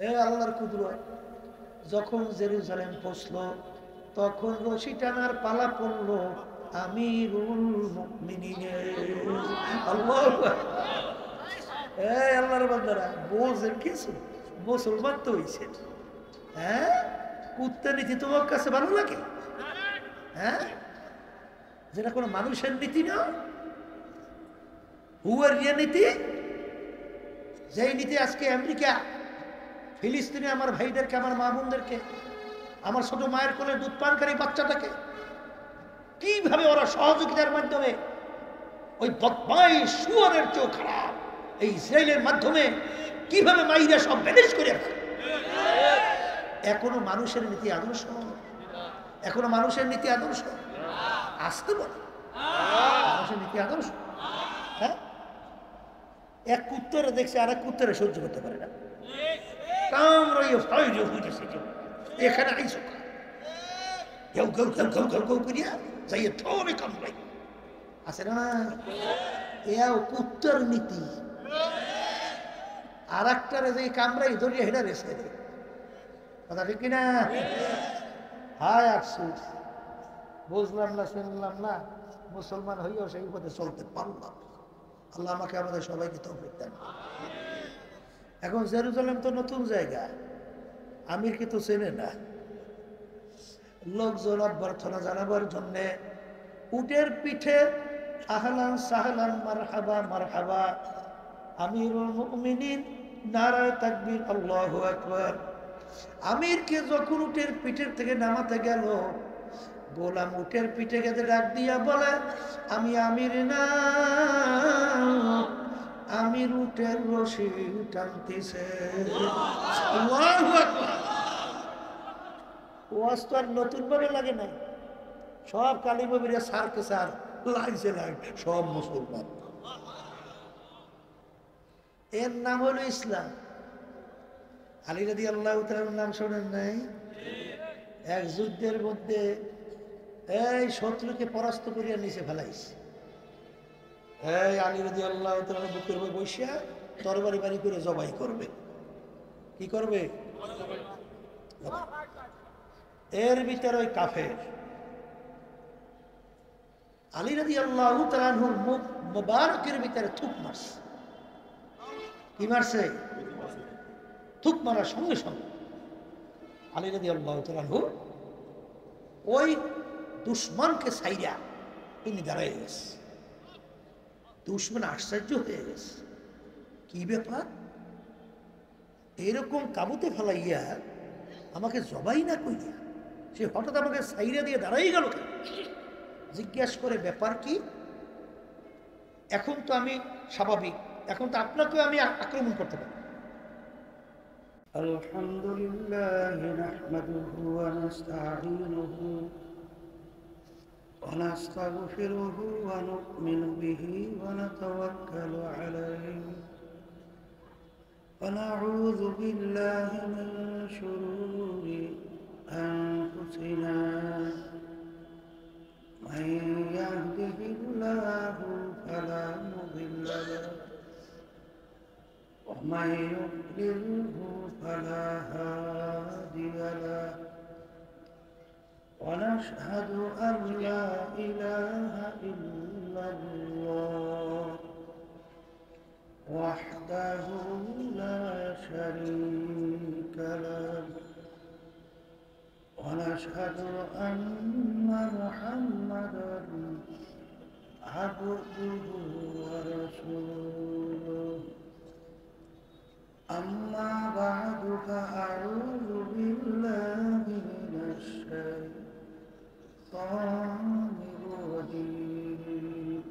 এ আল্লাহর কুদরত, যখন জেরুজালেম পৌঁছলো তখন রশি টানার পালা পড়লো আমিরুল মুমিনিনের। আল্লাহু আকবার। এই আল্লাহর বান্দারা, বোঝেন কিছু? মুসলমান তো হইছে, হ্যাঁ? কুত্তা নীতি তোমার কাছে ভালো লাগে? হ্যাঁ, যেটা কোনো মানুষের নীতি না, হুয়ার নীতি, যেই নীতি আজকে আমেরিকা ফিলিস্তিনে আমার ভাইদেরকে, আমার মা বোনদেরকে, আমার ছোট মায়ের কোলে দুধ পানকারী বাচ্চাটাকে কিভাবে ওরা সহযোগিতার মাধ্যমে ওই বদমাইশ শুয়োরের চেয়েও খারাপ এই ইসরায়েলের মাধ্যমে কিভাবে মাইরা সব ম্যানেজ করে রাখে। এখনো মানুষের নীতি আদর্শ, এখনো মানুষের নীতি আদর্শ আসতে বলে, মানুষের নীতি আদর্শ। হ্যাঁ, এক কুত্তরে দেখছে আর এক কুত্তরে সহ্য করতে পারে না, এখানে আইসো কেউ কেউ কেউ কেউ কেউ কেউ করিয়া যাইয়ে থরে কামড়াই আছে না, এও কুত্তর নীতি। আর একটারে যে কামড়াই ধরিয়া হেডা রেসে কথা ঠিক কিনা? হায় আফসোস, বুঝলাম না, শুনলাম না, মুসলমান হইয়াও সেই পথে চলতে পারলাম। আল্লাহ আমাকে আমাদের সবাইকে তৌফিক দেন। এখন জেরুজালেম তো নতুন জায়গা, আমিরকে তো চেনে না, লোকজন অভ্যর্থনা জানাবার জন্যে উটের পিঠে আহলান সাহলান মারহাবা মারহাবা আমিরুল মুমিনিন নারায়ে তাকবীর আল্লাহু আকবার। আমিরকে যখন উটের পিঠের থেকে নামাতে গেল, গোলাম উটের পিঠে গেতে ডাক দিয়া বলে, আমি আমির না, আমির উটের রশি টানতেছে। আল্লাহু আকবার। ওয়াজ তো আর নতুন ভাবে লাগে নাই, সব কালিমবিরা সারকে সার লাগছে লাগ, সব মুসলমান। এর নাম হলো ইসলাম। আলী রাদিয়াল্লাহু তাআলার নাম শোনেন নাই? এক যুদ্ধের মধ্যে এই শত্রুকে পরাস্ত করিয়া নিচে ফেলাইছে, এই আলী রাদিয়াল্লাহু তাআলা বুকের উপর বসিয়া তরবারি বাড়ি করে জবাই করবে। কি করবে? এর ভিতরে ওই কাফের আলী রাদিয়াল্লাহু তাআলার মুখ মুবারকের ভিতরে থুক মারছে। কি মারছে? থুক মারার সঙ্গে সঙ্গে আলী রাদিয়াল্লাহু তাআলা ওই দুশমনকে ছাইরা তিনি দাঁড়াই গেছে। দুশমন আশ্চর্য হয়ে গেছে, কি ব্যাপার, এরকম কাবুতে ফেলাইয়া আমাকে জবাই না কইয়া সে হঠাৎ আমাকে ছাইরা দিয়ে দাঁড়াই গেল কেন? জিজ্ঞাসা করে ব্যাপার কি? এখন তো আমি স্বাভাবিক, এখন তো আপনাকেও আমি আক্রমণ করতে পারি। আলহামদুলিল্লাহ নাহমাদুহু ওয়া নাস্তাঈনুহু ওয়া নাস্তাগফিরুহু ওয়া নু'মিনু বিহি ওয়া নাতাওয়াক্কালু আলাইহি ওয়া নাউযু বিল্লাহি মিন শুরুরি আনফুসিনা মান ইয়াহদিহিল্লাহু ফালা মুদিল্লা লাহু ومن يضلله فلا هادي له ونشهد أن لا إله إلا الله وحده لا شريك له ونشهد أن محمدا عبده ورسوله أما بعد فأعوذ بالله من الشيطان الرجيم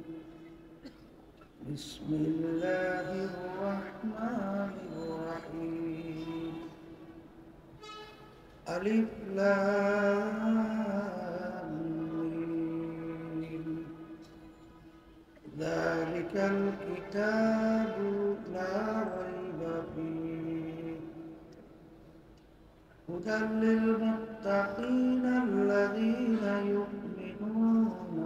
بسم الله الرحمن الرحيم ألف لام ميم ذلك الكتاب لا ريب فيه هدى للمتقين الذين يؤمنون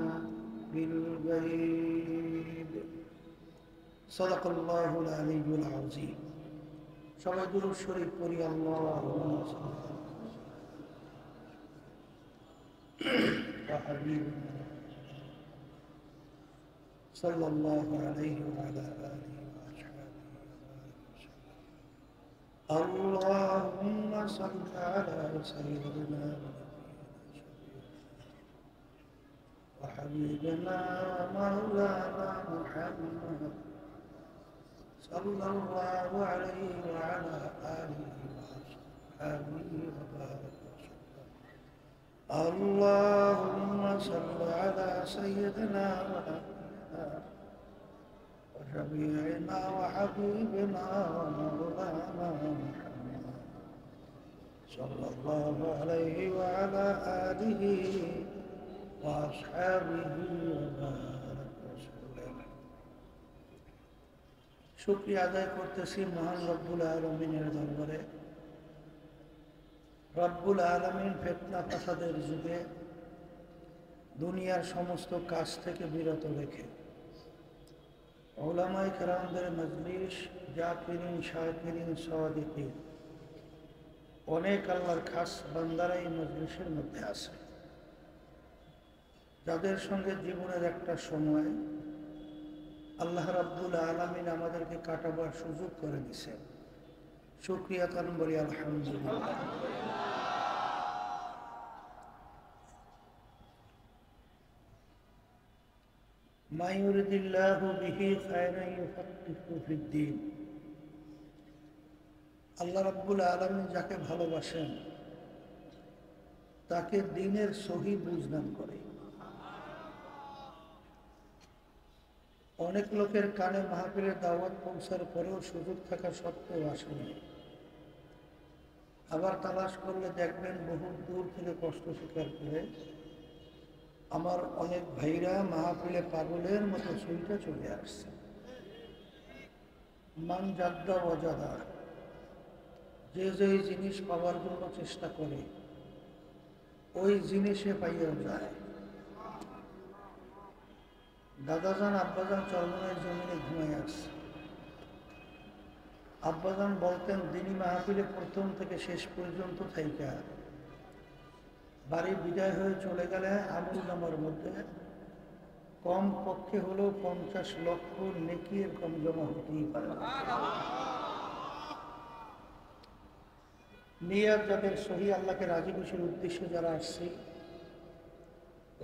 بالغيب صدق الله العلي العظيم সবাই দুরূদ শরীফ পড়ি। আল্লাহুম্মা সাল্লাল্লাহু আলাইহি ওয়া আলা আলিহি ওয়া আসহাবিহি আল্লাহুম্মা সাল্লি আলা সাইয়্যিদিনা ওয়া হাবিবিনা মাওলানা মুহাম্মদ সাল্লাল্লাহু আলাইহি ওয়া আলা আলিহি ওয়া আসহাবিহি ওয়া বারাক اللهم صل على سيدنا ونبينا وشفيعنا وحبيبنا ومولانا محمد صلى الله عليه وعلى آله وأصحابه وبارك وسلم। শুকরিয়া আদায় করতেছি মহান রব্বুল আলামিনের দরবারে। রব্বুল আলামিন ফিতনা ফাসাদের যুগে দুনিয়ার সমস্ত কাজ থেকে বিরত রেখে উলামায়ে কেরামদের মজলিস, জাকিরিন, শাকিরিন, সাদিকিন অনেক আল্লাহর খাস বান্দারা এই মজলিসের মধ্যে আছে, যাদের সঙ্গে জীবনের একটা সময় আল্লাহ রাব্বুল আলামিন আমাদেরকে কাটাবার সুযোগ করে দিয়েছেন। শুকরিয়া কান বলি আলহামদুলিল্লাহ। মা ইউরিদিল্লাহু বিহি খায়রান ইউফাক্কিহু ফিদ্দীন। আল্লাহ রাব্বুল আলামিন যাকে ভালোবাসেন তাকে দ্বীনের সহি বুঝ দান করে। অনেক লোকের কানে মাহফিলের দাওয়াত পৌঁছার পরেও সুযোগ থাকা সত্ত্বেও আসেনি। আবার তালাশ করলে দেখবেন বহু দূর থেকে কষ্ট স্বীকার করে আমার অনেক ভাইরা মাহফিলে পাগলের মতো ছুটে চলে আসছে। মান জাদ্দা ওয়াজাদা, যে যে জিনিস পাওয়ার জন্য চেষ্টা করে ওই জিনিসে পাইয়াও যায়। দাদাজান আব্বাজান চরমনের জমিনে ঘুমাই আসছে। আব্বাজান বলতেন দিনী মাহফিলে প্রথম থেকে শেষ পর্যন্ত থাইকা বাড়ি বিদায় হয়ে চলে গেলে আমল নামার মধ্যে কম পক্ষে হলেও 50 লক্ষ নেকির কম জমা হতেই পারে। নিয়াত যাদের সহি, আল্লাহকে রাজি খুশির উদ্দেশ্যে যারা আসছে,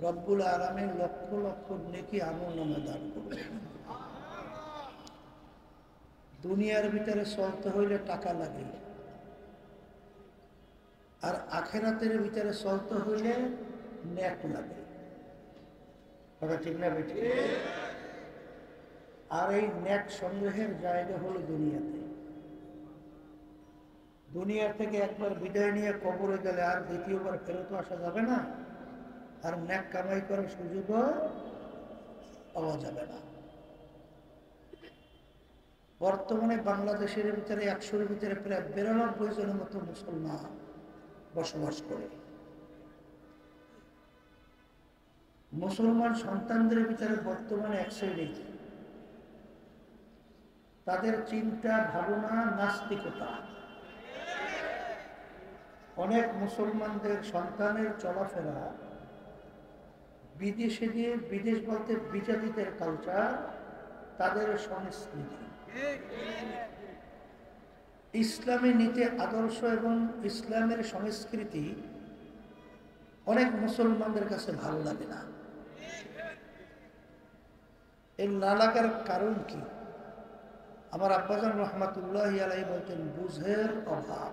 রব্বুল আলামিন লক্ষ লক্ষ নেকি আমল নামে দান করবে। দুনিয়ার ভিতরে চলতে হইলে টাকা লাগে, আর আখেরাতের ভিতরে চলতে হইলে নেক লাগে। কথা ঠিক না বেটি? আর এই নেক সংগ্রহের জায়গা হলো দুনিয়াতে। দুনিয়ার থেকে একবার বিদায় নিয়ে কবরে গেলে আর দ্বিতীয়বার ফেরত আসা যাবে না, আর নেক কামাই করার সুযোগও পাওয়া যাবে না। বর্তমানে বাংলাদেশের ভিতরে 100-এর ভিতরে প্রায় 92 জনের মতো মুসলমান বসবাস করে। মুসলমান সন্তানদের ভিতরে বর্তমানে এক শ্রেণী, তাদের চিন্তা ভাবনা নাস্তিকতা। অনেক মুসলমানদের সন্তানের চলাফেরা বিদেশে দিয়ে, বিদেশ বলতে বিজাতিদের কালচার, তাদের সংস্কৃতি, ইসলামী নীতি আদর্শ এবং ইসলামের সংস্কৃতি অনেক মুসলমানদের কাছে ভালো লাগে না। এর না লাগার কারণ কি? আমার আব্বাজান রহমাতুল্লাহি আলাইহি বলতেন বুঝের অভাব।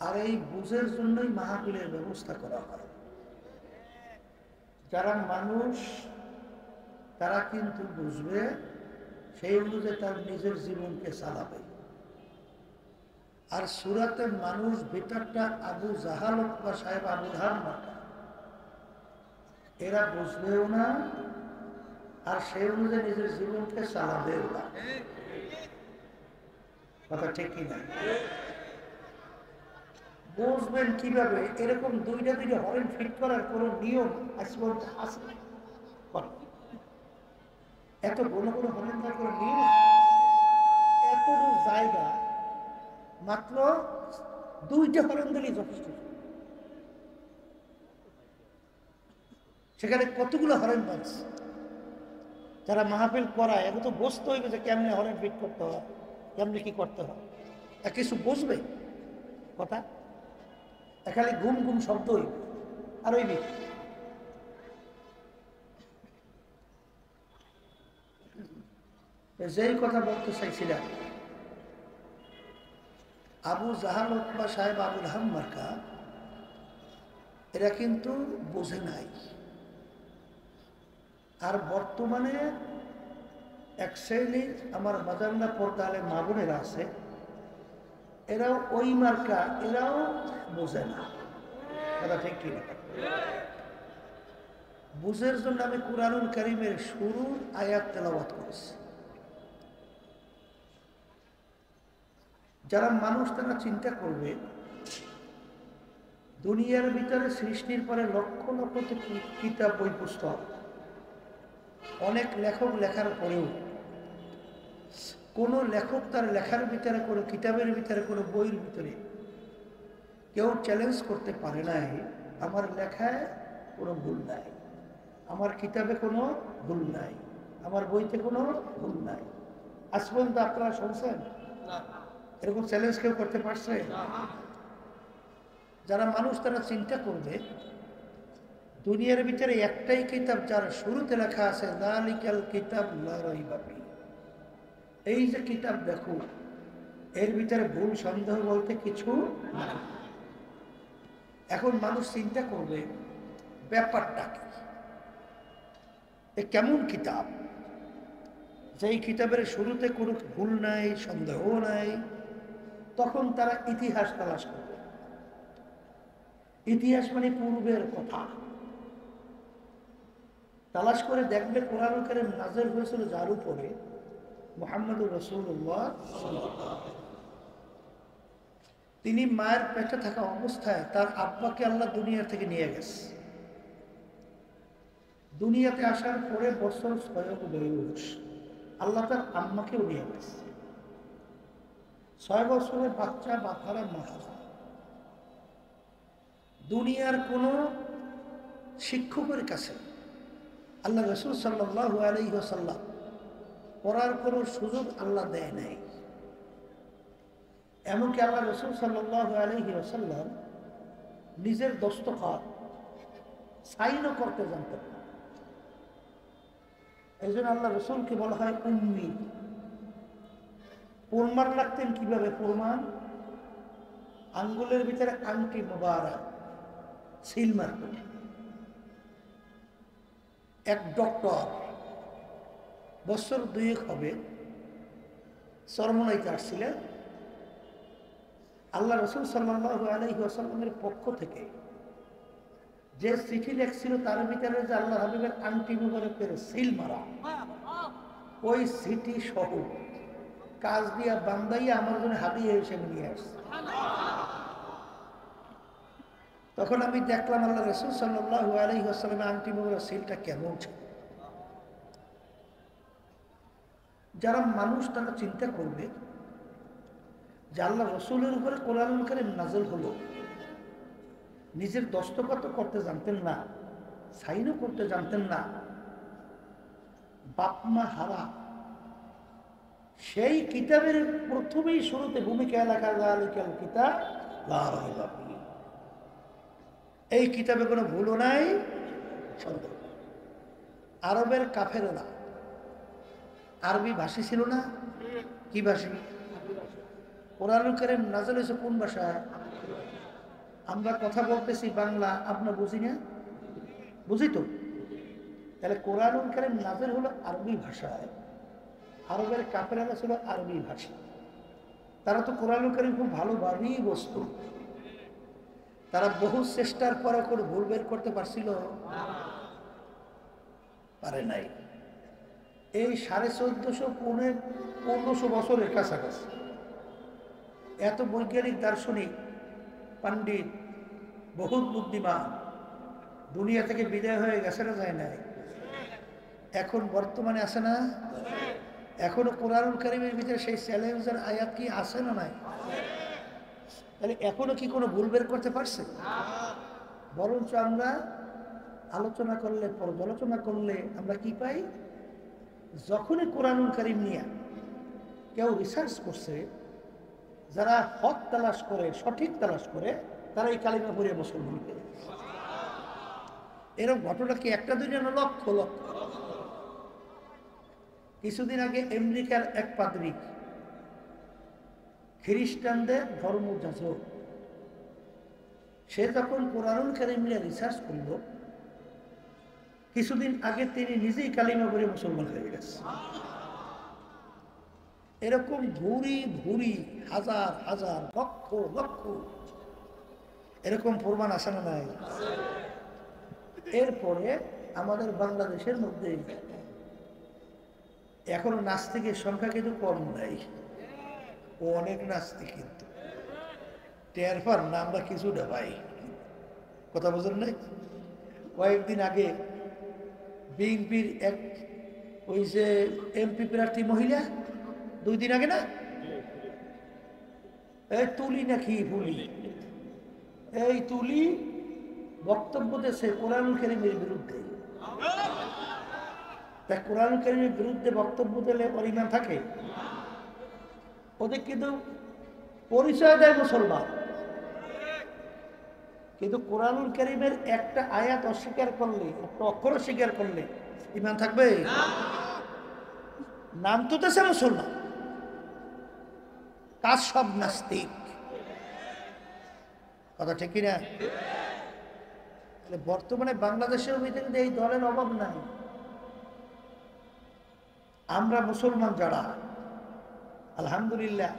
আর এই বুঝের জন্যই মাহফিলের ব্যবস্থা করা হয়। যারা মানুষ তারা কিন্তু বুঝবে, সেই অনুযায়ী তার নিজের জীবনকে চালাবে। আর সুরাতে মানুষ ভিতরটা আবু জাহাল বা সাহেব আবু ধার মাটা, এরা বুঝবেও না, আর সেই অনুযায়ী নিজের জীবনকে চালাবেও না। কথা ঠিক কিনা? বুঝবেন কিভাবে? এরকম দুইটা হরেন ফিট করার কোনো নিয়ম আছে? এত বড় বড় হরেন তার কোনো নিয়ম, এত এতটুকু জায়গা মাত্র 2টা হরণ দিলেই যথেষ্ট। সেখানে কতগুলো হরেন বাজছে। যারা মাহফিল করায় এখন তো বসতে হইবে যে কেমনে হরেন ফিট করতে হয়, কেমনে কি করতে হয়, কিছু বসবে কথা খালি ঘুম ঘুম শব্দ হইবে আর হইবে। যেই কথা বলতে চাইছিলাম, আবু জাহাল উতবা সাহেব আবুল হাম মার্কা এরা কিন্তু বোঝে নাই। আর বর্তমানে এক শ্রেণীর আমার বাজান্না পর্দালে মা বোনেরা আছে, এরাও ওই মার্কা, এরাও বোঝে না কথা ঠিক কিনা। বুঝের জন্য আমি কুরআনুল কারীমের শুরুর আয়াত তেলাওয়াত করেছি। যারা মানুষ তারা চিন্তা করবে দুনিয়ার ভিতরে সৃষ্টির পরে লক্ষ লক্ষ কিতাব বই পুস্তক, অনেক লেখক লেখার পরেও কোনো লেখক তার লেখার ভিতরে, কোনো কিতাবের ভিতরে, কোনো বইয়ের ভিতরে কেউ চ্যালেঞ্জ করতে পারে নাই আমার লেখায় কোনো ভুল নাই, আমার কিতাবে কোনো ভুল নাই, আমার বইতে কোনো ভুল নাই। আজ পর্যন্ত আপনারা শুনছেন এরকম চ্যালেঞ্জ কেউ করতে পারছে? যারা মানুষ তারা চিন্তা করবে দুনিয়ার ভিতরে একটাই কিতাব যার শুরুতে লেখা আছে যালিকাল কিতাব লা রাইবা ফীহ, এই যে কিতাব দেখো এর ভিতরে ভুল সন্দেহ বলতে কিছু না। এখন মানুষ চিন্তা করবে ব্যাপারটা কি, এ কেমন কিতাব যেই কিতাবের শুরুতে কোনো ভুল নাই, সন্দেহ নাই। তখন তারা ইতিহাস তালাশ করবে। ইতিহাস মানে পূর্বের কথা তালাশ করে দেখবে কোরআনুল কারীম নাযিল হয়েছিল যার উপরে, মুহাম্মদুর রাসূলুল্লাহ। তিনি মায়ের পেটে থাকা অবস্থায় তার আব্বাকে আল্লাহ দুনিয়া থেকে নিয়ে গেছে। দুনিয়াতে আসার পরে বছর 6 বয়স আল্লাহ তার আম্মাকেও নিয়ে গেছে। 6 বছরের বাচ্চা বাচ্চারা মারা যায়। দুনিয়ার কোনো শিক্ষকের কাছে আল্লাহ রাসূল সাল্লাল্লাহু আলাইহি ওয়াসাল্লাম পড়ার কোনো সুযোগ আল্লাহ দেয় নাই। এমনকি আল্লাহ রাসূল সাল্লাল্লাহু আলাইহি ওয়াসাল্লাম নিজের দস্তখত সাইনও করতে জানতেন না। এই জন্য আল্লাহ রাসূলকে বলা হয় উম্মি। প্রমাণ রাখতেন কিভাবে? প্রমাণ আঙ্গুলের ভিতরে আংটি মোবারক সিল মারতেন। এক ডক্টর বছর 2 হবে চরমনাইতে আসছিলেন। আল্লাহ রাসূল সাল্লাল্লাহু আলাইহি ওয়াসাল্লামের পক্ষ থেকে যে চিঠি লেখছিল তার ভিতরে যে আল্লাহ হাবিবের আংটি মুবারকের সিল মারা, ওই চিঠি সহ কাজ দিয়া বান্দাইয়া আমার জন্য হাদিয়া হিসেবে নিয়ে আসছে। তখন আমি দেখলাম আল্লাহ রাসূল সাল্লাল্লাহু আলাইহি ওয়াসাল্লামের আংটি মুবারকের সিলটা কেমন ছিল। যারা মানুষ তারা চিন্তা করবে যে আল্লাহ রসুলের উপরে কোরআনুল কারীম নাযিল হলো, নিজের দস্তখত করতে জানতেন না, সাইনও করতে জানতেন না, বাপমা হারা, সেই কিতাবের প্রথমেই শুরুতে ভূমিকা এলাকা যালিকাল কিতাব লা রাইবা ফীহ, এই কিতাবে কোনো ভুলও নাই, সন্দেহ নাই। আরবের কাফেররা আরবি ভাষী ছিল না? কি ভাষী? কোরআনুল কারীম নাযিল হয়েছে কোন ভাষায়? আমরা কথা বলতেছি বাংলা, আপনার বুঝি না? বুঝি তো। তাহলে কোরআনুল কারীম নাযিল হলো আরবি ভাষায়, আরবের কাফেররা ছিল আরবি ভাষী। তারা তো কোরআনুল কারীম খুব ভালোভাবেই বুঝতো। তারা বহু চেষ্টার পরে কোনো ভুল বের করতে পারছিল? পারে নাই। এই 1450-1500 বছরের কাছাকাছি এত বৈজ্ঞানিক দার্শনিক পণ্ডিত বহুত বুদ্ধিমান দুনিয়া থেকে বিদায় হয়ে গেছে না যায় নাই? এখন বর্তমানে আছে না? এখনো কোরআনুল কারীমের ভিতরে সেই চ্যালেঞ্জের আয়াত কি আছে না নাই? তাহলে এখনো কি কোনো ভুল বের করতে পারছে? বরঞ্চ আমরা আলোচনা করলে, পর্যালোচনা করলে আমরা কি পাই? যখনই কোরআনুল কারীম নিয়ে কেউ রিসার্চ করছে, যারা হক তালাশ করে, সঠিক তালাশ করে, তারা এই কালিমা পড়ে মুসলমান হয়ে যায়। এরকম ঘটনা কি একটা দুইটা না, লক্ষ লক্ষ। কিছুদিন আগে আমেরিকার এক পাদ্রী, খ্রিস্টানদের ধর্মযাজক, সে যখন কোরআনুল কারীম নিয়ে রিসার্চ করল, কিছুদিন আগে তিনি নিজেই কালিমা পড়ে মুসলমান হয়ে গেছে। এরকম ভুরি ভুরি, হাজার হাজার, লক্ষ লক্ষ এরকম প্রমাণ আসে না নাই? এরপরে আমাদের বাংলাদেশের মধ্যে এখনো নাস্তিকের সংখ্যা কিন্তু কম নাই, ও অনেক নাস্তিক, কিন্তু টের পার না আমরা কিছুটা পাই। কথা বোঝেন নাই? কয়েকদিন আগে বিএনপির এক ওই যে এমপি প্রার্থী মহিলা, 2 দিন আগে না, এই তুলি নাকি ফুলি, এই তুলি বক্তব্য দিয়েছে কোরআনুল কারীমের বিরুদ্ধে। তা কোরআনুল কারীমের বিরুদ্ধে বক্তব্য দিলে ওর ঈমান থাকে? ওদের কিন্তু পরিচয় দেয় মুসলমান, কিন্তু কোরআনুল কারীমের একটা আয়াত অস্বীকার করলে, একটা অক্ষর অস্বীকার করলে ঈমান থাকবে? নাম তো দেশে মুসলমান, কাজ সব নাস্তিক। কথা ঠিক কিনা? বর্তমানে বাংলাদেশের ভিতরে এই দলের অভাব নাই। আমরা মুসলমান যারা আলহামদুলিল্লাহ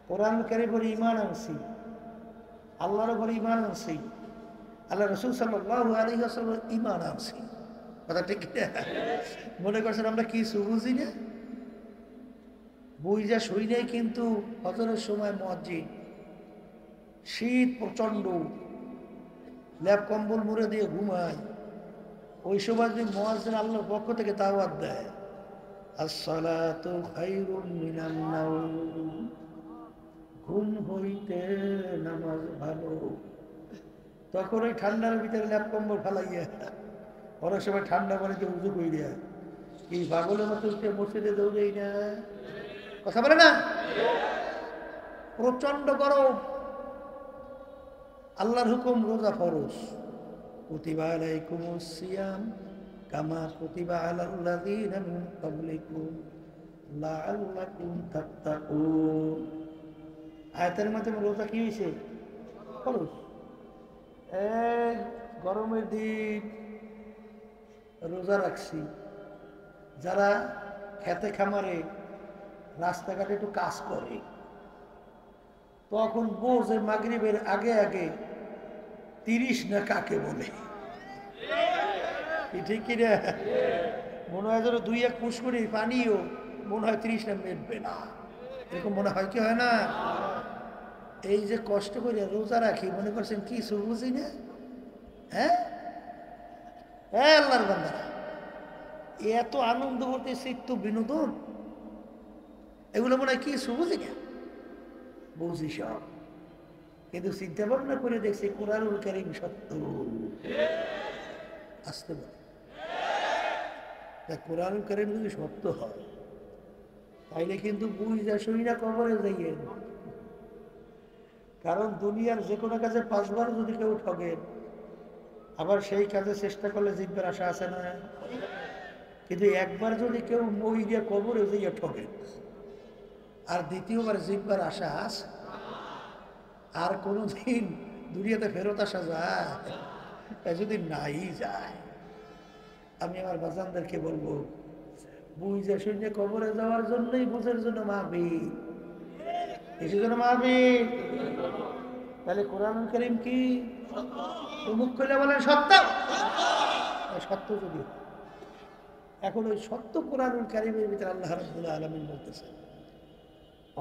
কোরআনুল কারীমের ঈমান আনছি, আল্লাহর উপর ঈমান আনছি, আল্লাহ রাসূল সাল্লাল্লাহু আলাইহি ওয়াসাল্লামের ঈমান আনছি। কথা ঠিক কিনা? মনে করছেন আমরা কিছু বুঝি না? বুঝা শুই নাই, কিন্তু হজরের সময় মুয়াজ্জিন, শীত প্রচন্ড, ল্যাপ কম্বল মুড়ে দিয়ে ঘুমায়, ওই সময় যদি মুয়াজ্জিন আল্লাহর পক্ষ থেকে দাওয়াত দেয়, আসসালাতু খায়রুম মিনান নাওম, ঘুম হইতে নামাজ ভালো, তখন ওই ঠান্ডার ভিতরে ল্যাপ কম্বল ফালাইয়া অনেক সময় ঠান্ডা পানিতে উজু কইরা এই পাগলের মতো মসজিদে দৌড়েই না। কথা বলে না? প্রচন্ড গরম, আল্লাহর হুকুম রোজা ফরজ, কুতিবা আলাইকুমুস সিয়াম কামা কুতিবা আলাল লাযীনা মিন ক্বাবলিকুম লাআল্লাকুম তাত্তাকুন। আয়াতের মাধ্যমে রোজা কি হয়েছে? ফরজ। এই গরমের দিন রোজা রাখছি, যারা খেতে খামারে রাস্তাঘাটে একটু কাজ করে, তখন বোঝে মাগরিবের আগে আগে 30 না কাকে বলে। ঠিক কিনা? মনে হয় যেন 2-1 পুষ্করি পানিও মনে হয় 30 না মেটবে না, এরকম মনে হয় কি হয় না? এই যে কষ্ট করে রোজা রাখি, মনে করছেন কি বুঝি না? হ্যাঁ, আল্লাহর বান্দারা, এত আনন্দ হতে চিত্ত বিনোদন, এগুলো মনে হয় কি বুঝি না? বুঝি সব, কিন্তু চিন্তা ভাবনা করে দেখছি কোরআনুল কারীম সত্য। আসতে পারে কোরআনুল কারীম যদি সত্য হয়, তাইলে কিন্তু বুঝা শুই না কবরে যাইয়ে। কারণ দুনিয়ার যে কোনো কাজে 5 বার যদি কেউ ঠকে, আবার সেই কাজে চেষ্টা করলে জিতবার আশা আছে না? কিন্তু একবার যদি কেউ মই দিয়ে কবরে যাইয়া ঠকে, আর দ্বিতীয়বার জিতবার আশা আছে? আর কোনোদিন দুনিয়াতে ফেরত আসা যায়? যদি নাই যায়, আমি আমার বাজানদেরকে বলবো, বুঝে শুনে কবরে যাওয়ার জন্যই বুঝের জন্য মাহফিল, কিসের জন্য মাহফিল? তাহলে কোরআনুল কারীম কি মুখ খুলে বলেন সত্য? সত্য যদি এখন ওই সত্য কোরআনুল কারীমের ভিতরে আল্লাহ রাব্বুল আলামিন বলতেছেন,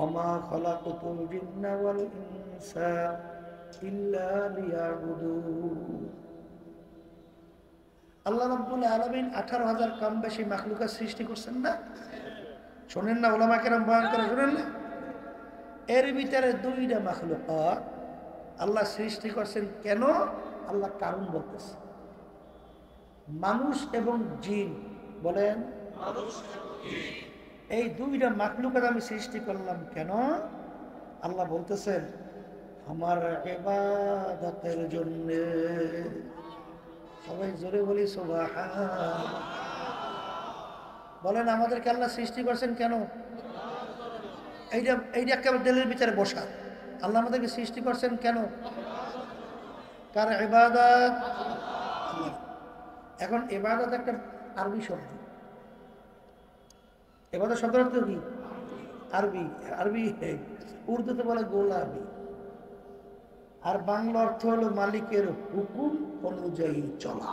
ওমা খালাকুতুল জিন্না ওয়াল ইনসা ইল্লা লিয়াবুদুন। আল্লাহ রাব্বুল আলামিন 18,000 কম বেশি মাখলুকাত সৃষ্টি করছেন না? শোনেন না ওলামা কেরাম বয়ান করে, শোনেন না? এর ভিতরে দুইটা মাখলুকাত আল্লাহ সৃষ্টি করছেন কেন? আল্লাহ কারণ বলতেছে, মানুষ এবং জিন। বলেন, এই দুইটা মাখলুকাত আমি সৃষ্টি করলাম কেন? আল্লাহ বলতেছেন আমার ইবাদতের জন্য। সবাই জোরে বলি সুবহানাল্লাহ। বলেন আমাদেরকে আল্লাহ সৃষ্টি করছেন কেন? এইটা একেবারে দিলের ভিতরে বসা। আল্লাহ আমাদেরকে সৃষ্টি করছেন কেন? কার ইবাদত? এখন ইবাদত একটা আরবি শব্দ। ইবাদত শব্দের অর্থ কি? আরবি। আরবি উর্দুতে বলে গোলামি, আর বাংলা অর্থ হলো মালিকের হুকুম অনুযায়ী চলা।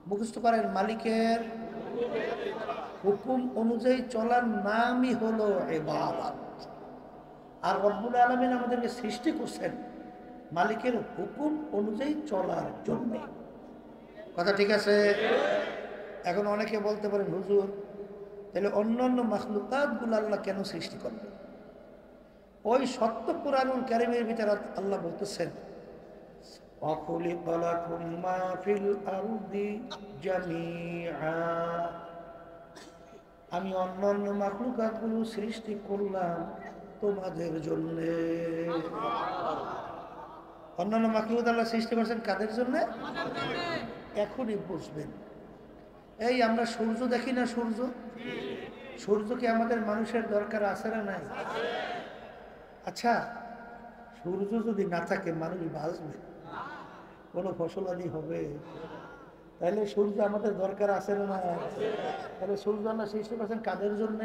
মুখস্থ করেন, মালিকের হুকুম অনুযায়ী চলার নামই হলো ইবাদত। আর রব্বুল আলামিন আমাদেরকে সৃষ্টি করছেন মালিকের হুকুম অনুযায়ী চলার জন্য। কথা ঠিক আছে? এখন অনেকে বলতে পারেন হুজুর তাহলে অন্যান্য মাখলুকাতগুলো আল্লাহ কেন সৃষ্টি করলেন? ওই সত্য কুরআনুল কারীমের ভিতরে আল্লাহ বলতেছেন ওয়াখুলিকা লাকুম মা ফিল আরদি জামিআ, আমি অন্যান্য মাখলুকাতগুলো সৃষ্টি করলাম তোমাদের জন্য। অন্যান্য মাখলুকাত আল্লাহ সৃষ্টি করেছেন কাদের জন্য? এখনই বুঝবেন। এই আমরা সূর্য দেখি না, সূর্য কি আমাদের মানুষের দরকার আছে না নাই? আচ্ছা, সূর্য যদি না থাকে মানুষ বাঁচবে? কোনো ফসলাদি হবে? তাহলে সূর্য আমাদের দরকার আছে না না? তাহলে সূর্য আল্লাহ সৃষ্টি করেছেন কাদের জন্য?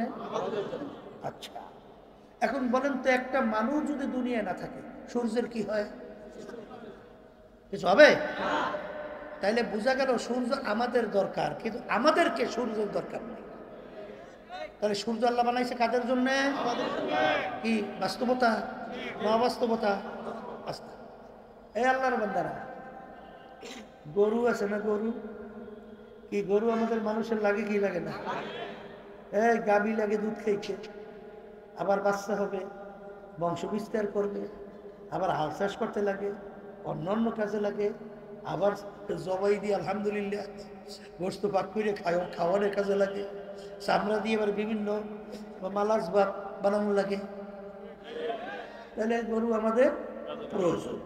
আচ্ছা, এখন বলেন তো একটা মানুষ যদি দুনিয়ায় না থাকে সূর্যের কি হয়? কিছু হবে? তাইলে বোঝা গেল সূর্য আমাদের দরকার, কিন্তু আমাদেরকে সূর্যের দরকার নেই। তাহলে সূর্য আল্লাহ বানাইছে কাদের জন্য? কি বাস্তবতা না অবাস্তবতা? এই আল্লাহর বান্দারা, গরু আছে না? গরু কি? গরু আমাদের মানুষের লাগে কি লাগে না? এই গাভী লাগে দুধ খাইছে, আবার বাচ্চা হবে, বংশ বিস্তার করবে, আবার হাল চাষ করতে লাগে, অন্যান্য কাজে লাগে, আবার জবাই দিয়ে আলহামদুলিল্লাহ গোস্ত পাক করে খাওয়ানোর কাজে লাগে, চামড়া দিয়ে আবার বিভিন্ন মালাজ বানানো লাগে। তাহলে গরু আমাদের প্রয়োজন,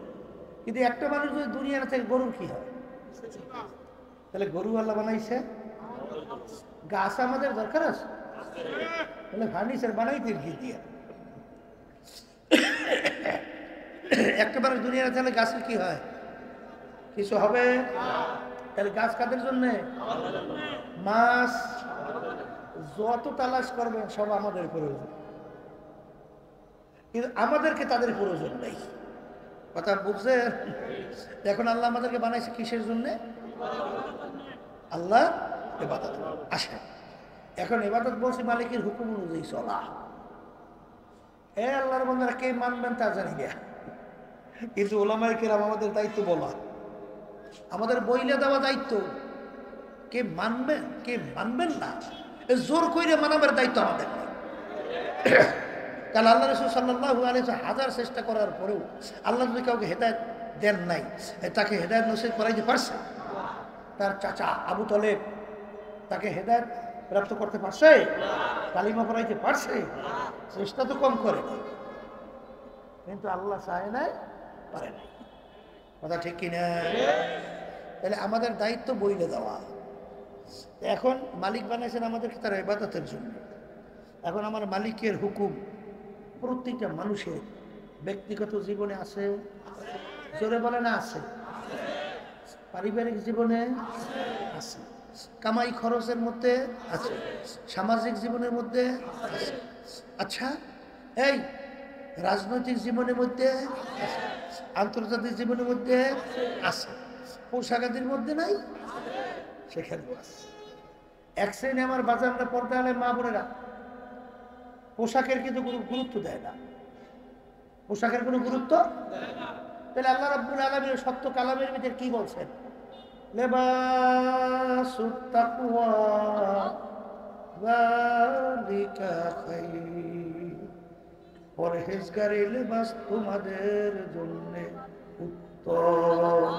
কিন্তু একটা মানুষ যদি দুনিয়া না থাকে গরুর কি হয়? তাহলে গরু আল্লাহ বানাইছে। গাছ আমাদের দরকার আছে, তাহলে ফার্নিচার বানাইতে কি দিয়ে? একটা মানুষ দুনিয়া না থাকলে গাছের কি হয়? কিছু হবে? তাহলে গাছ কাদের জন্যে? মাছ যত তালাশ করবেন সব আমাদের প্রয়োজন, কিন্তু আমাদেরকে তাদের প্রয়োজন নেই। কথা বুঝছেন? এখন আল্লাহ আমাদেরকে বানাইছে কিসের জন্যে? আল্লাহ ইবাদত। আসে এখন ইবাদত বলছি মালিকের হুকুম অনুযায়ী চলা। এ আল্লাহর বান্দারা কে মানবেন তা জানি না, কিন্তু ওলামায়ে কেরাম আমাদের দায়িত্ব বলা, আমাদের বইলে দেওয়া দায়িত্ব। কে মানবেন কে মানবেন না জোর কইরে মানাবার দায়িত্ব আমাদের নেই। কারণ আল্লাহ রাসূল সাল্লাল্লাহু আলাইহি ওয়াসাল্লাম হাজার চেষ্টা করার পরেও আল্লাহ যদি কাউকে হেদায়েত দেন নাই, তাকে হেদায়েত নসিব করাইতে পারছে? তার চাচা আবু তালেব তাকে হেদায়েত প্রাপ্ত করতে পারছে? কালিমা পড়াইতে পারছে? চেষ্টা তো কম করে, কিন্তু আল্লাহ চায় নাই, পারে নাই। কথা ঠিক কিনা? তাহলে আমাদের দায়িত্ব বইলে দেওয়া। এখন মালিক বানাইছেন আমাদেরকে তার ইবাদতের জন্য। এখন আমার মালিকের হুকুম প্রত্যেকটা মানুষের ব্যক্তিগত জীবনে আছে, জোরে বলে না আছে? পারিবারিক জীবনে আছে, কামাই খরচের মধ্যে আছে, সামাজিক জীবনের মধ্যে আছে। আচ্ছা, এই রাজনৈতিক জীবনের মধ্যে আছে, আন্তর্জাতিক জীবনের মধ্যে আছে, পোশাকাদির মধ্যে নাই, সেখানে আছে। এক শ্রেণী আমার বাজারটা পর্দা আলে মা বোনেরা পোশাকের কিন্তু কোনো গুরুত্ব দেয় না, পোশাকের কোনো গুরুত্ব। তাহলে আল্লাহ রাব্বুল আলামিন সত্য কালামের ভিতরে কি বলছেন? লিবাসুত তাকওয়া, যালিকা খায়র, পরহেজগারি লিবাস তোমাদের জন্য উত্তম।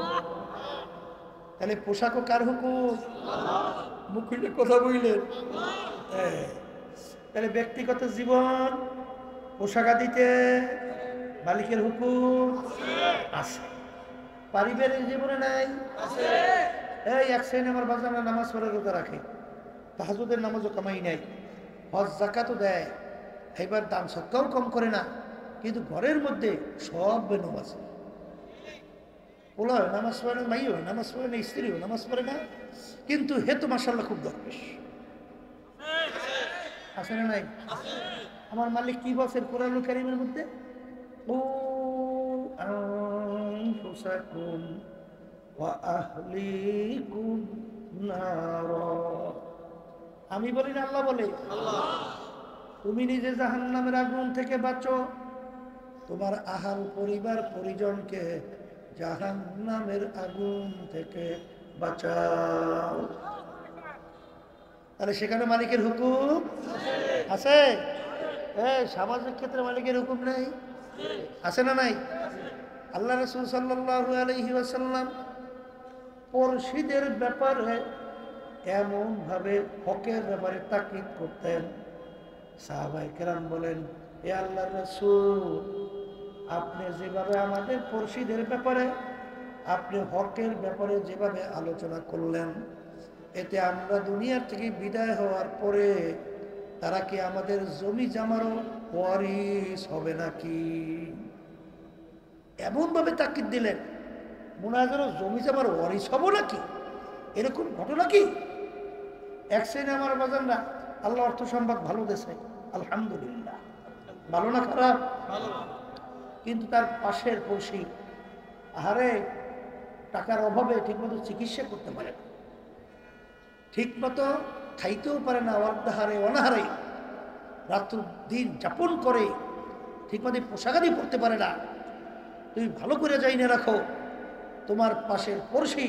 তাহলে পোশাকও কার হুকুম? মুখ খুলে কথা বললেন। তাহলে ব্যক্তিগত জীবন পোশাক দিতে মালিকের হুকুম আছে, পারিবারিক জীবনে নাই। এই এক শ্রেণী আমার বাজানো নামাজ পড়ে রোজা রাখে, তাহাজ্জুদের নামাজও কামাই নাই, হজ যাকাতও দেয়, এবার দান সৎকাও কম করে না, কিন্তু ঘরের মধ্যে সব বেনম আছে। পোলা নামাজ পড়ে না, মাইও নামাজ পড়ে না, স্ত্রীও নামাজ পড়ে না, কিন্তু হে তো মাশাআল্লাহ খুব দরবেশ। আছে না নাই? আমার মালিক কি বলছেন কোরআনুল কারীমের মধ্যে? ও আনফুসাকুম ওয়া আহলিকুম নার। আমি বলি না, আল্লাহ বলে। তুমি নিজে জাহান্নামের আগুন থেকে বাঁচো, তোমার আহাল পরিবার পরিজনকে জাহান্নামের আগুন থেকে বাঁচাও। তাহলে সেখানে মালিকের হুকুম আছে। সামাজিক ক্ষেত্রে মালিকের হুকুম নেই? আছে না নাই? আল্লাহ রাসূল সাল্লাল্লাহু আলাইহি ওয়াসাল্লাম পরশীদের ব্যাপারে এমন ভাবে হকের ব্যাপারে তাকিদ করতেন, সাহাবায়ে কেরাম বলেন, হে আল্লাহর রাসূল, আপনি যেভাবে আমাদের পরশীদের ব্যাপারে, আপনি হকের ব্যাপারে যেভাবে আলোচনা করলেন, এতে আমরা দুনিয়ার থেকে বিদায় হওয়ার পরে তারা কি আমাদের জমি জামারও ওয়ারিস হবে নাকি? এমন ভাবে তাকিদ দিলেন, মনে হয় যেন জমি জামার ওয়ারিস হব নাকি, এরকম ঘটনা কি? এক শ্রেণী আমার বাজানরা আল্লাহ অর্থ সম্পদ ভালো দেশে, আলহামদুলিল্লাহ, ভালো না খারাপ? কিন্তু তার পাশের পড়শি আহারে টাকার অভাবে ঠিকমতো চিকিৎসা করতে পারে না, ঠিকমতো খাইতেও পারে না, অর্ধাহারে অনাহারে রাত্র দিন যাপন করে, ঠিকমতো পোশাকাদি পরতে পারে না। তুমি ভালো করে যাই না রাখো, তোমার পাশের পড়শি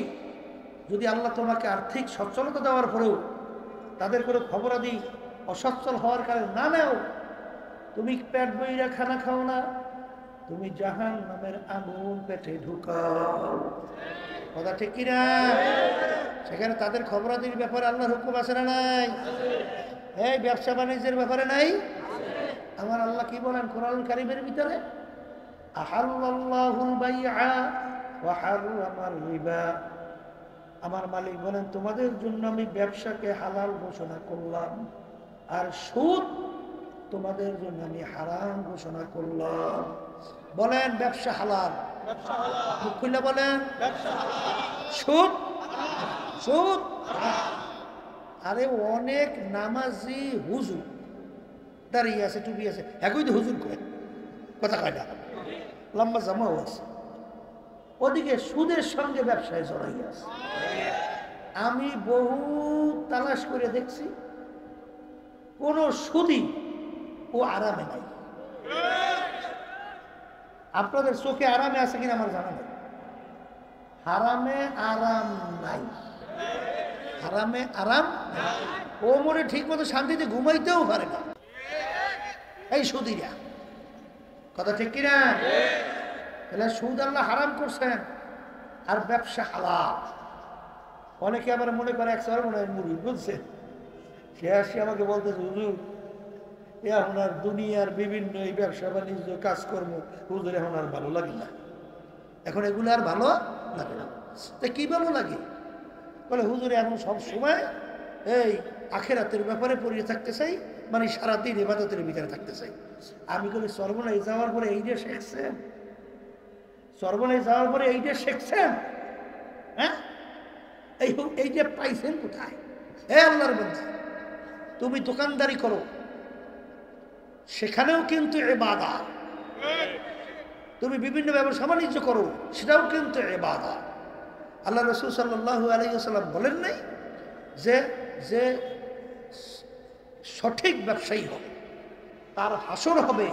যদি আল্লাহ তোমাকে আর্থিক সচ্ছলতা দেওয়ার পরেও তাদের করে খবরাদি অসচ্ছল হওয়ার কারণে না নেও, তুমি পেট বইরা খানা খাও না, তুমি জাহান্নামের আগুন পেটে ঢুকাও। কথা ঠিক কিনা? সেখানে তাদের খবরাদির ব্যাপারে আল্লাহর হুকুম আছে না নাই? এই ব্যবসা বাণিজ্যের ব্যাপারে নাই? আমার আল্লাহ কি বলেন কোরআনুল কারীমের ভিতরে? আহাল্লাল্লাহুল বাইআ ওয়া হাররামার রিবা। আমার মালিক বলেন, তোমাদের জন্য আমি ব্যবসাকে হালাল ঘোষণা করলাম, আর সুদ তোমাদের জন্য আমি হারাম ঘোষণা করলাম। বলেন ব্যবসা হালাল? মুখ খুলে বলেন ব্যবসা হালাল। সুদ? সুদ। আরে অনেক নামাজি হুজুর দাঁড়িয়ে আছে, টুপি আছে, একই তো হুজুর কয়, কথা কয় না, লম্বা জামাও আছে, ওদিকে সুদের সঙ্গে ব্যবসায় জড়াই আছে। আমি বহু তালাশ করে দেখছি, কোন সুদী ও আরামে নাই। আপনাদের চোখে আরামে আছে কিনা আমার জানা নেই। হারামে আরাম নাই, হারামে আরাম ও মনে ঠিক মতো শান্তিতে ঘুমাইতেও পারে না এই সুদীরা। কথা ঠিক কিনা? তাহলে সুদ আল্লাহ হারাম করছেন, আর ব্যবসা হালাল। অনেকে আবার মনে করে একবার মনে হয় মুড়ি, বুঝছে, সে আসি আমাকে বলতেছে, হুজুর এখন আর দুনিয়ার বিভিন্ন এই ব্যবসা বাণিজ্য কাজকর্ম হুজুর এখন আর ভালো লাগে না, এখন এগুলো আর ভালো লাগে না। তা কি ভালো লাগে? বলে হুজুর এখন সব সময় এই আখেরাতের ব্যাপারে পড়িয়ে থাকতে চাই, মানে সারাদিন ইবাদতের ভিতরে থাকতে চাই। আমি বলি সর্বনাশ যাওয়ার পরে এইটা শিখছেন, সর্বনাশ যাওয়ার পরে এইটা শিখছেন, হ্যাঁ এইটা পাইছেন কোথায়? হে আল্লাহর বান্দা, তুমি দোকানদারি করো, সেখানেও কিন্তু ইবাদত। তুমি বিভিন্ন ব্যবসা বাণিজ্য করো, সেটাও কিন্তু ইবাদত। আল্লাহ রাসূল সাল্লাল্লাহু আলাইহি ওয়াসাল্লাম বলেন নাই যে যে সঠিক ব্যবসায়ী হবে তার হাসর হবে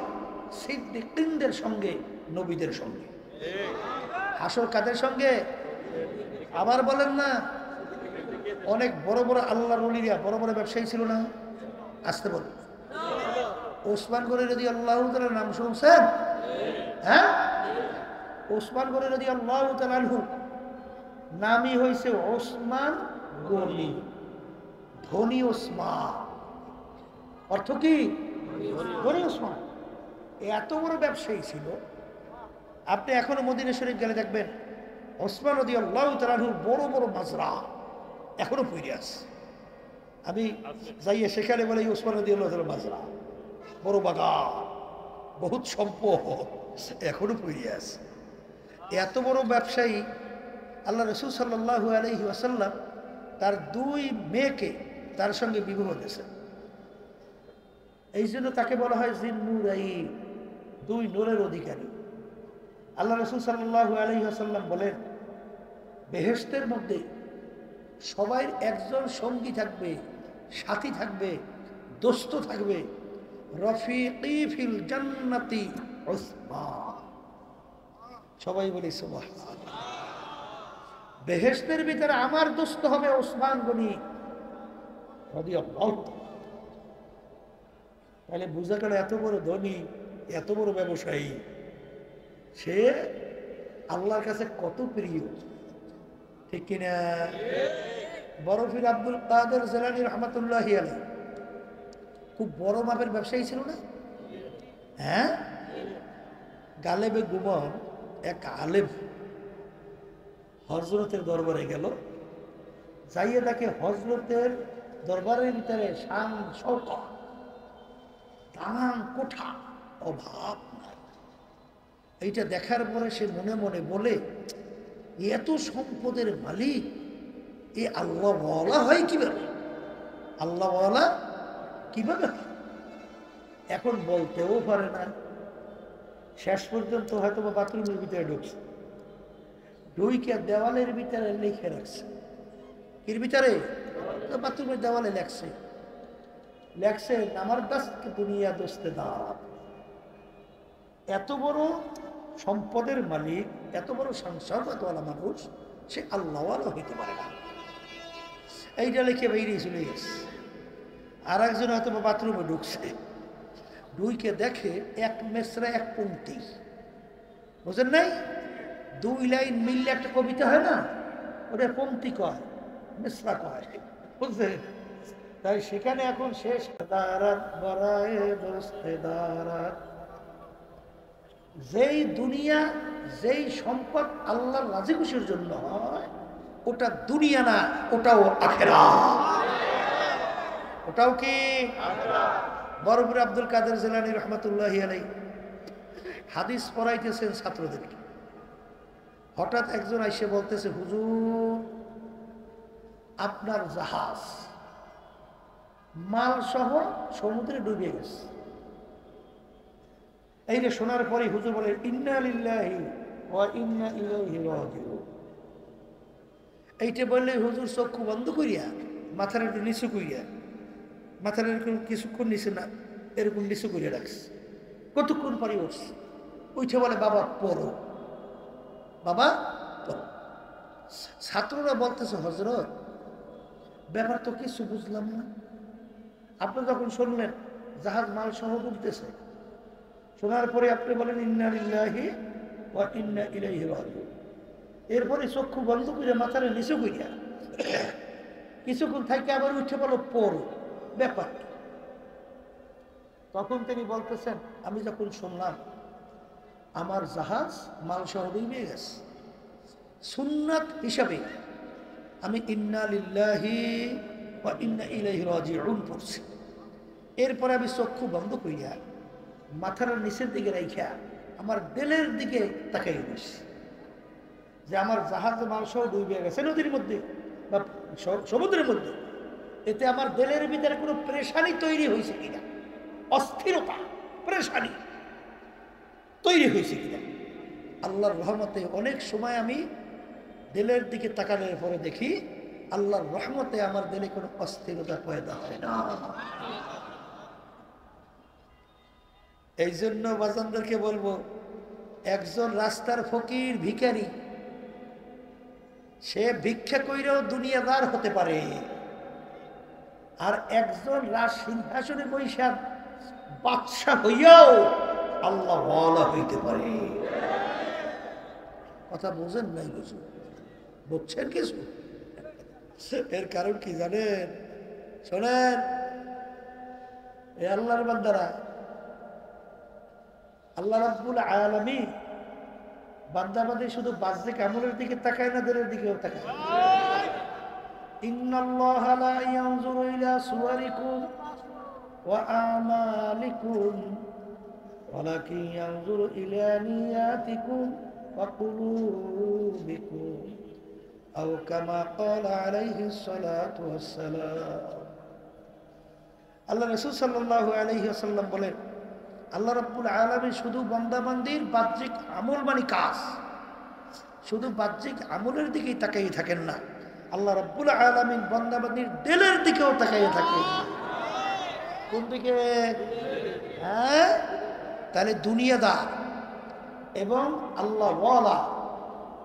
সিদ্দিকীনদের সঙ্গে, নবীদের সঙ্গে। হাসর কাদের সঙ্গে? আবার বলেন না, অনেক বড় বড় আল্লাহর ওলিরা বড় বড় ব্যবসায়ী ছিল না? আসতে বল। ওসমান গনি রাদিয়াল্লাহু তাআলা নাম শুনছেন? হ্যাঁ, ওসমান গনি রাদিয়াল্লাহু তাআলা আনহু নামই হয়েছে ওসমান গনি, ধনী ওসমান। অর্থ কি? ধনী ওসমান। এত বড় ব্যবসায়ী ছিল। আপনি এখনো মদিনা শরীফ গেলে দেখবেন ওসমান রাদিয়াল্লাহু তাআলা আনহুর বড় বড় মাজরা এখনো পড়ে আছে। আমি যাইয়ে সেখানে বলে ওসমান রাদিয়াল্লাহু তাআলা মাজরা, বড় বাগান, বহুত সম্পদ এখনো পড়ে আছে। এত বড় ব্যবসায়ী আল্লাহ রাসূল সাল্লাল্লাহু আলাইহি ওয়াসাল্লাম তার দুই মেয়েকে তার সঙ্গে বিবাহ দিয়েছেন। এই জন্য তাকে বলা হয় জিন্নুরাইন, দুই নূরের অধিকারী। আল্লাহ রাসূল সাল্লাল্লাহু আলাইহি ওয়াসাল্লাম বলেন, বেহেশতের মধ্যে সবাই একজন সঙ্গী থাকবে, সাথী থাকবে, দোস্ত থাকবে। রফিকি ফিল জান্নাতি উসমান। সবাই বলি সুবহানাল্লাহ। বেহেশতের ভিতরে আমার দোস্ত হবে ওসমান গনি রাদিয়াল্লাহু তাআলা। তাহলে বুঝা গেল এত বড় ধনী, এত বড় ব্যবসায়ী, সে আল্লাহর কাছে কত প্রিয়, ঠিক কিনা? বরফির আব্দুল কাদের জিলানী রাহমাতুল্লাহি আলাইহি খুব বড় মাপের ব্যবসায়ী ছিল না? হ্যাঁ, গালেবে গুমন এক আলেম হযরতের দরবারে গেল, যাইয়ে তাকে হযরতের দরবারের ভিতরে শান শৌকত, দালান কোঠা, অভাব নাই। এইটা দেখার পরে সে মনে মনে বলে, এত সম্পদের মালিক এ আল্লাহওয়ালা হয় কিভাবে? আল্লাহওয়ালা কিভাবে? এখন বলতেও পারে না। শেষ পর্যন্ত হয়তো বাথরুমের ভিতরে ঢুকছে, ঢুইকে দেওয়ালের ভিতরে লিখে রাখছে। এর ভিতরে বাথরুমের দেওয়ালে লেখছে, আমার দাস্ত দুনিয়া দোস্তে দাঁড়। এত বড় সম্পদের মালিক, এত বড় সংসারওয়ালা মানুষ, সে আল্লাহওয়ালা হইতে পারে না। এইটা লিখে বেরিয়ে চলে গেছে। আর একজন হয়তো বাথরুমে ঢুকছে, ঢুইকে দেখে এক মেসরা এক পংক্তি, বুঝেন নাই? দুই লাইন মিললে একটা কবিতা হয় না, ওটা পংক্তি কয়, মেসরা কয়, বুঝলেন? তাই সেখানে এখন শেষ, যেই দুনিয়া, যেই সম্পদ আল্লাহর রাজি খুশির জন্য হয়, ওটা দুনিয়া না, ওটাও আখিরাত। ওটাও কি? বরফির আব্দুল কাদের জিলানী রাহমাতুল্লাহি আলাইহি হাদিস পড়াইতেছেন ছাত্রদেরকে। হঠাৎ একজন আইসে বলতেছে, হুজুর আপনার জাহাজ মাল সহ সমুদ্রে ডুবে গেছে। এইটা শোনার পরে হুজুর বলে, ইন্না লিল্লাহি ওয়া ইন্না ইলাইহি রাজিউন। এইটা বললে হুজুর চক্ষু বন্ধ করিয়া মাথার একটু নিচু করিয়া, মাথার এরকম কিছুক্ষণ নিচে না, এরকম নিচু করিয়া রাখছে। কতক্ষণ পরে উঠছে, উঠে বলে, বাবা পড়ো, বাবা পড়ো। ছাত্ররা বলতেছে, হযরত ব্যাপার তো কিছু বুঝলাম না। আপনি যখন শুনলেন জাহাজ মাল সহ ডুবতেছে, শোনার পরে আপনি বলেন ইন্না লিল্লাহি ওয়া ইন্না ইলাইহি রাজিউন। এরপরে চক্ষু বন্ধ করে মাথার নিচু করিয়া কিছুক্ষণ থাকি আবার উঠে বলো পড়ো, ব্যাপার। তখন তিনি বলতেছেন, আমি যখন শুনলাম আমার জাহাজ মাল সহ ডুবে গেছে, সুন্নাত হিসাবে আমি ইন্না লিল্লাহি ওয়া ইন্না ইলাইহি রাজিউন পড়ছি। এরপরে আমি চক্ষু বন্ধ করিয়া মাথার নিচের দিকে রাইখা আমার দিলের দিকে তাকাই বসছি, যে আমার জাহাজ মাল সহ ডুবে গেছে নদীর মধ্যে বা সমুদ্রের মধ্যে, এতে আমার দিলের ভিতরে কোনো প্রেশানি তৈরি হয়েছে কিনা, অস্থিরতা প্রেশানি তৈরি হয়েছে কিনা। আল্লাহর রহমতে অনেক সময় আমি দিলের দিকে তাকানোর পরে দেখি আল্লাহর রহমতে আমার দিলে কোনো অস্থিরতা পয়দা হয় না। এই জন্য বাজানদেরকে বলবো, একজন রাস্তার ফকির ভিখারি, সে ভিক্ষা কইরেও দুনিয়াদার হতে পারে। আর একজন রাজ সিংহাসনে বৈশা বাদশাহ হইয়াও আল্লাহ ওয়ালা হইতে পারে। কথা বোঝেন নাই? বুঝছেন কিছু? এর কারণ কি জানেন? শোনেন, এই আল্লাহর বান্দারা, আল্লাহ রাব্বুল আলামিন বান্দাবাদী শুধু বাহ্যিক আমলের দিকে তাকায় না, দিলের দিকেও তাকায়। ইন্নাল্লাহা লা ইয়ানজুরু ইলা সুওয়ারিকুম ওয়া আমালিকুম ওয়ালাকিন ইয়ানজুরু ইলা নিয়াতিকুম ওয়া কুলুবিকুম আও কামা ক্বালা আলাইহিস সালাতু ওয়াস সালাম। আল্লাহ রাসূল সাল্লাল্লাহু আলাইহি ওয়াসাল্লাম বলেন, আল্লাহ রাব্বুল আলামিন শুধু বান্দাবান্দির বাহ্যিক আমল মানে কাজ, শুধু বাহ্যিক আমলের দিকেই তাকাই থাকেন না, আল্লাহ রাব্বুল আলামিন বান্দাবান্দির দিলের দিকেও তাকাই থাকে। কোন দিকে? হ্যাঁ, তাহলে দুনিয়াদার এবং আল্লাহ ওয়ালা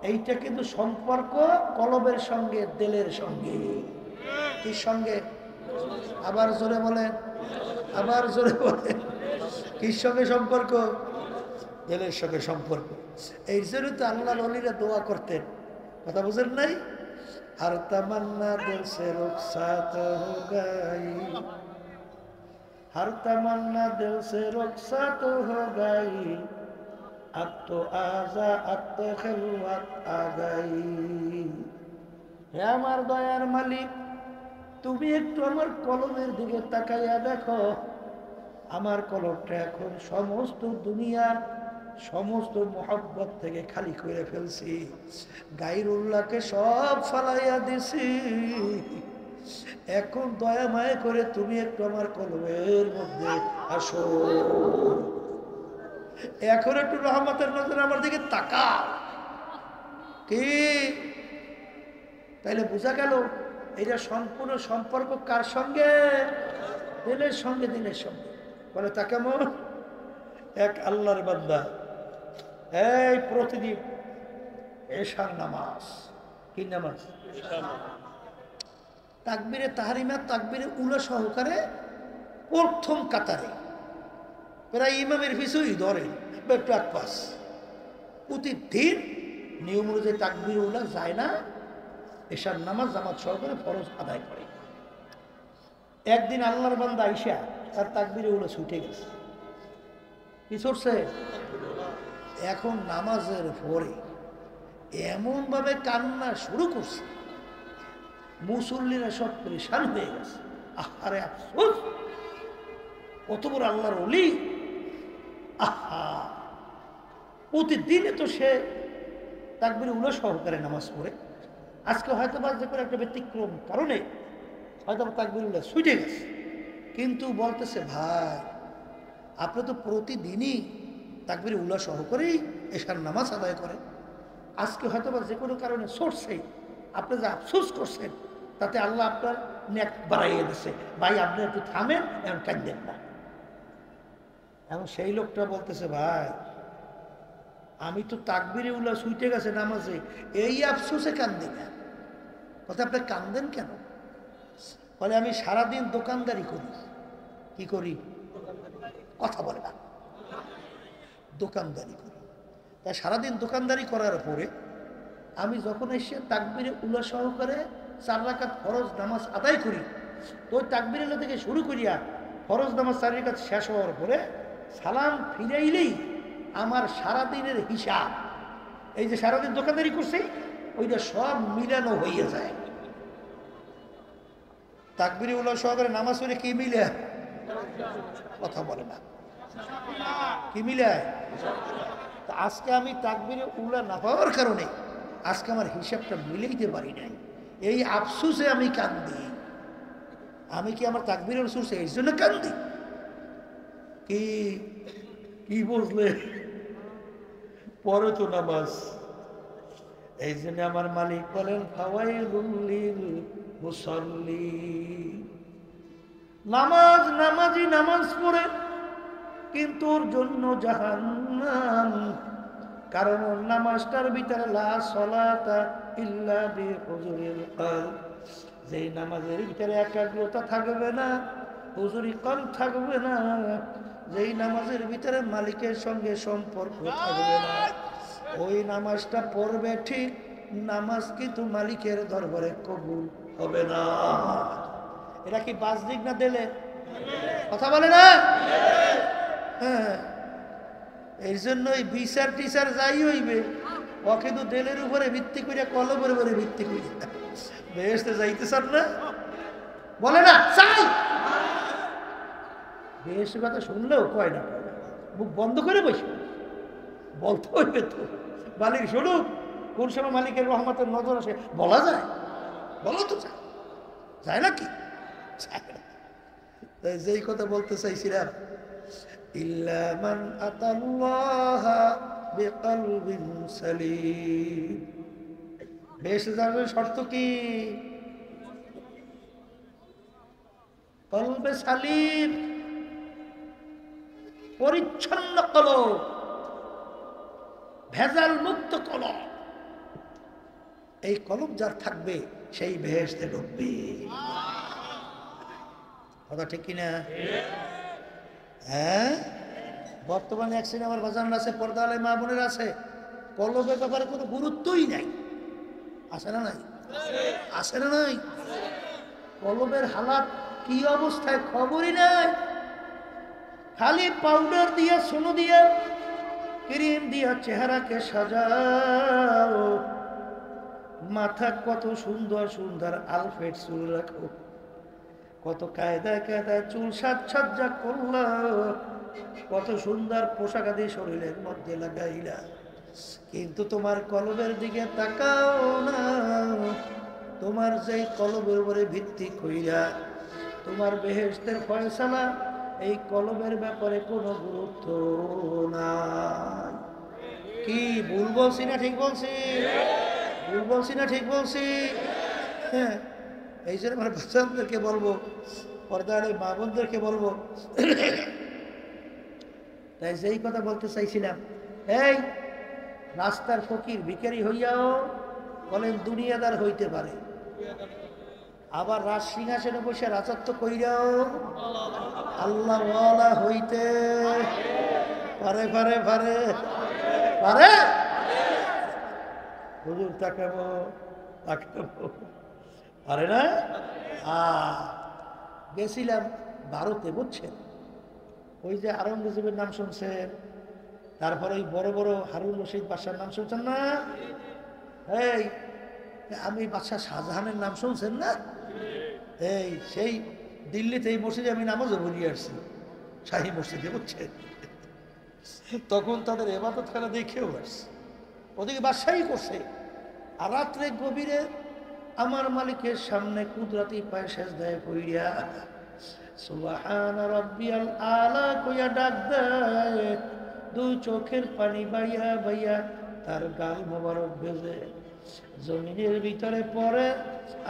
এইটা কিন্তু সম্পর্ক কলবের সঙ্গে, দিলের সঙ্গে। কি সঙ্গে? আবার জোরে বলেন, আবার জোরে বলেন। কির সঙ্গে সম্পর্ক? দিলের সঙ্গে সম্পর্ক। এই জন্য তো আল্লাহর ওলিরা দোয়া করতেন। কথা বুঝেন নাই? हर तमन्ना दिल से रुखसात हो गई, हर तमन्ना दिल से रुखसात हो गई, अब तो आजा अब तो खिलवत आ गई। হে আমার দয়ার মালিক, তুমি একটু আমার কলমের দিকে তাকাইয়া দেখো, আমার কলমটা এখন সমস্ত দুনিয়ার সমস্ত মোহাব্বত থেকে খালি করে ফেলছি, গায়রুল্লাহকে সব ফালাইয়া দিছি। এখন দয়া মায়া করে তুমি একটু আমার কলমের মধ্যে আসো, এখন একটু রহমতের নজরে আমার দিকে তাকাও। কি? তাইলে বোঝা গেল এটা সম্পূর্ণ সম্পর্ক কার সঙ্গে? দিলের সঙ্গে, দিলের সঙ্গে। বলে তা কেমন? এক আল্লাহর বান্দা এই প্রতিদিন এশার নামাজ, কি নামাজ? তাকবীরে তাহরিমা, তাকবীরে উলা সহকারে প্রথম কাতারে প্রায় ইমামের পিছুই ধরে একটু এক পাস প্রতিদিন নিয়ম অনুযায়ী তাকবীরে উলা যায় না, এশার নামাজ জামাত সহকারে ফরজ আদায় করে। একদিন আল্লাহর বান্দা আইসা তার তাকবীরে উলা ছুটে গেছে। কি ছুটছে? এখন নামাজের পরে এমন ভাবে কান্না শুরু করছে, মুসল্লিরা সব পরেশান হয়ে গেছে। আহারে আফসোস, কত বড় আল্লাহর ওলি! আহা, প্রতিদিনে তো সে তাকবীরে উলা সহকারে নামাজ পড়ে, আজকে হয়তো বা যে কোনো একটা ব্যতিক্রম কারণে হয়তো তাকবীরে উলা ছুটে গেছে। কিন্তু বলতেছে, ভাই আপনি তো প্রতিদিনই তাকবীরে উলা সহকারেই এশার নামাজ আদায় করেন, আজকে হয়তো বা যে কোনো কারণে ছুটছে, আপনি যে আফসোস করছেন তাতে আল্লাহ আপনার নেক বাড়াইয়ে দিচ্ছে। ভাই আপনি একটু থামেন, এখন কাঁদেন না। এখন সেই লোকটা বলতেছে, ভাই আমি তো তাকবীরে উলা ছুটে গেছে নামাজে, এই আফসোসে কান্দি না। কথা, আপনি কান্দেন কেন? বলে আমি সারাদিন দোকানদারি করি। কি করি? কথা বলে না, দোকানদারি করি। তাই সারাদিন দোকানদারি করার পরে আমি যখন এসে তাকবীরে উলা সহকারে 4 রাকাত ফরজ নামাজ আদায় করি, তো ওই তাকবীরে উলা থেকে শুরু করিয়া ফরজ নামাজ 4 রাকাত শেষ হওয়ার পরে সালাম ফিরাইলেই আমার সারাদিনের হিসাব, এই যে সারাদিন দোকানদারি করছি ওইটা সব মিলানো হইয়া যায়। তাকবীরে উলা সহকারে নামাজ পড়ে কি মিলে? কথা বলে না, কি মিলে? আজকে আমি তাকবীরে উলা না পাওয়ার কারণে আজকে আমার হিসাবটা মিলাইতে পারি নাই, এই আফসোসে আমি কান্দি। আমি কি আমার তাকবীরের সুরছে এই জন্য কান্দি? কি কি বুঝলে? পরে তো নামাজ। এই জন্য আমার মালিক বলেন, ফাওয়াইলুল লিল মুসাল্লিন। নামাজ নামাজি নামাজ পড়ে কিন্তু ওর জন্য জাহান্নাম, কারণ ওর নামাজটার ভিতরে লা সলাতা ইল্লা বিহুজুরিল কলব, যেই নামাজের ভিতরে একাগ্রতা থাকবে না, হুজুরি কল থাকবে না, যেই নামাজের ভিতরে মালিকের সঙ্গে সম্পর্ক থাকবে না, ওই নামাজটা পড়বে ঠিক, নামাজ কিন্তু মালিকের দরবারে কবুল হবে না। এটা কি বাজদিক না দিলে কথা বলে না? হ্যাঁ, এই জন্যই বিচার টিচার যাই হইবে ও কিন্তু দেলের উপরে ভিত্তি করে, কলমের উপরে ভিত্তি করে বেহেশতে যাইতে চান না? বলে না চাই, বেহেশতের কথা শুনলেও কয় না, মুখ বন্ধ করে বসে বলতে হইবে তো। মালিক শুনুক, কোন সময় মালিকের রহমতের নজর আসে বলা যায়? বলো তো যায় নাকি? যেই কথা বলতে চাইছিলাম, ইল্লা মান আতাল্লাহা বিকলবিন সালিম, বেহেশতে যাওয়ার শর্ত কি? কলবে সালিম, পরিচ্ছন্ন কলব, ভেজাল মুক্ত কলব। এই কলব যার থাকবে সেই বেহেশতে ঢুকবে। কথা ঠিক কিনা? হ্যাঁ, বর্তমানে এক সিনেমার বাজান আছে, পর্দা আলে মা বোনের আছে, কলবের ব্যাপারে কোনো গুরুত্বই নাই। আছে না নাই? আছে না নাই? কলবের হালাত কি অবস্থায় খবরই নাই। খালি পাউডার দিয়া, সোনো দিয়া, ক্রিম দিয়া চেহারাকে সাজাও, মাথা কত সুন্দর সুন্দর আলফেট চুল রাখো, কত কায়দায় কায়দায় চুল সাজসজ্জা করলা, কত সুন্দর পোশাক আদি শরীরের মধ্যে লাগাইলা, কিন্তু তোমার কলবের দিকে তাকাও না। তোমার যেই কলবের উপরে ভিত্তি কইরা তোমার বেহেশতের ফয়সালা, এই কলবের ব্যাপারে কোনো গুরুত্ব নাই। কি ভুল বলছি না ঠিক বলছি? ভুল বলছি না ঠিক বলছি? হ্যাঁ, এই জন্য আমার বাচ্চাদেরকে বলবো, পর্দার মা বোনদেরকে বলবো, তাই যেই কথা বলতে চাইছিলাম, এই রাস্তার ফকির ভিখারি হইয়াও বলেন দুনিয়াদার হইতে পারে, আবার রাজ সিংহাসনে বসে রাজত্ব কইরাও আল্লাহওয়ালা হইতে পারে পারে পারে পারে। হুজুর তাকাবো তাকাবো পারে না? গেছিলাম ভারতে, বুঝছেন, ওই যে আওরঙ্গজেবের নাম শুনছেন, তারপরে ওই বড় বড় হারুন রশিদ বাদশার নাম শুনছেন না? এই আমি বাদশাহ শাহজাহানের নাম শুনছেন না? এই সেই দিল্লিতে এই মসজিদে আমি নামাজও বলিয়ে আসছি, শাহী মসজিদে, বুঝছেন। তখন তাদের এবাদত খেলা দেখেও আসছে, ওদিকে বাদশাহী করছে, আর রাত্রে গভীরে আমার মালিকের সামনে কুদরতি পায়ে সেজদায় পড়িয়া সুবহান রাব্বিয়াল আলা কইয়া ডাক দেয়, দুই চোখের পানি বাইয়া বাইয়া তার গাল মোবারক ভেজে জমিনের ভিতরে পড়ে,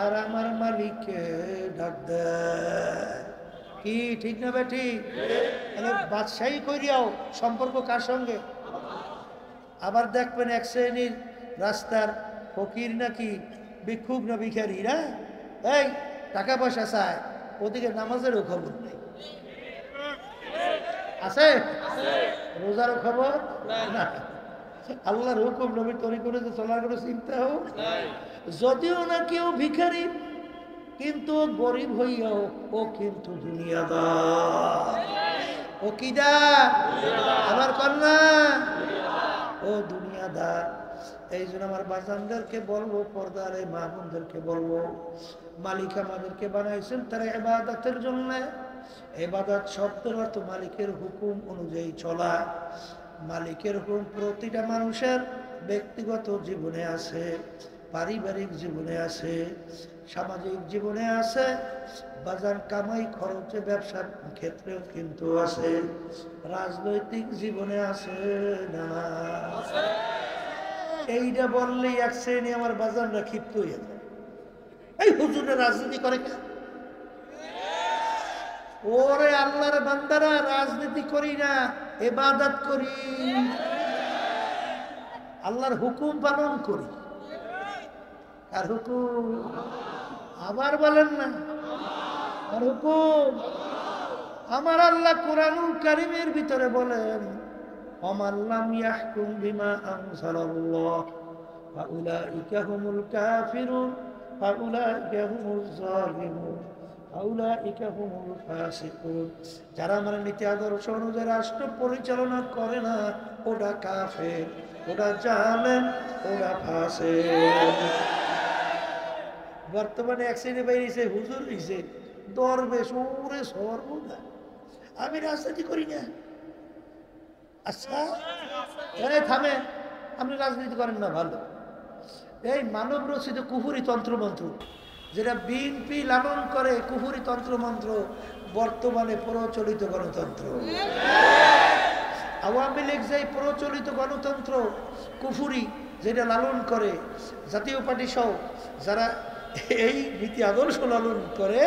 আর আমার মালিককে ডাক দেয়। কি ঠিক না বেটি? তাহলে বাদশাহী করিয়াও সম্পর্ক কার সঙ্গে? আবার দেখবেন এক শ্রেণীর রাস্তার ফকির নাকি ভিক্ষুক না ভিখারি, না এই টাকা পয়সা চায়, ওদিকে নামাজেরও খবর নেই। আছে? রোজারও খবর না, আল্লাহর হুকুম নবীর তরিকতে চলার কোনো চিন্তা হোক। যদিও না কেউ ভিখারি, কিন্তু গরিব হইয়াও ও কিন্তু দুনিয়াদার। ও কিদার? আমার কন্যা ও দুনিয়াদার। এই জন্য আমার বাজানদেরকে বলবো, পর্দার এই মা বোনদেরকে বলবো, মালিক আমাদেরকে বানাইছেন তারা ইবাদতের জন্য। ইবাদত শব্দের অর্থ মালিকের হুকুম অনুযায়ী চলা। মালিকের হুকুম প্রতিটা মানুষের ব্যক্তিগত জীবনে আছে, পারিবারিক জীবনে আছে, সামাজিক জীবনে আছে, বাজার কামাই খরচে ব্যবসার ক্ষেত্রেও কিন্তু আছে, রাজনৈতিক জীবনে আছে না। এইটা বললেই এক শ্রেণী আমার বাজাররা ক্ষিপ্ত হয়ে যায়, এই হুজুরের রাজনীতি করে কেন? ওরে আল্লাহর বান্দারা, রাজনীতি করি না, ইবাদত করি, আল্লাহর হুকুম পালন করি। আর হুকুম আবার বলেন না, আর হুকুম। আমার আল্লাহ কুরআনুল কারীমের ভিতরে বলেন, ওমান লাম ইয়াহকুম বিমা আনজালাল্লাহ ফাউলাইকা হুমুল কাফিরুন ফাউলাইকা হুমুজ জালিমুন ফাউলাইকা হুমুল ফাসিকুন। যারা আমার নীতি আদর্শ অনুযায়ী রাষ্ট্র পরিচালনা করে না, ওরা কাফের, ওরা জালেম, ওরা ফাসিক। বর্তমানে এক শ্রেণী বাইরেছে, হুজুর হইছে দরবেশ, ওরে সর্বদা আমি রাজনীতি করি না। আচ্ছা থামে, আপনি রাজনীতি করেন না, ভালো। এই মানব রচিত কুফুরি তন্ত্রমন্ত্র, যেটা বিএনপি লালন করে, কুফুরি তন্ত্রমন্ত্র বর্তমানে প্রচলিত গণতন্ত্র। আওয়ামী লীগ যে প্রচলিত গণতন্ত্র কুফুরি যেটা লালন করে, জাতীয় পার্টি সহ যারা এই নীতি আদর্শ লালন করে,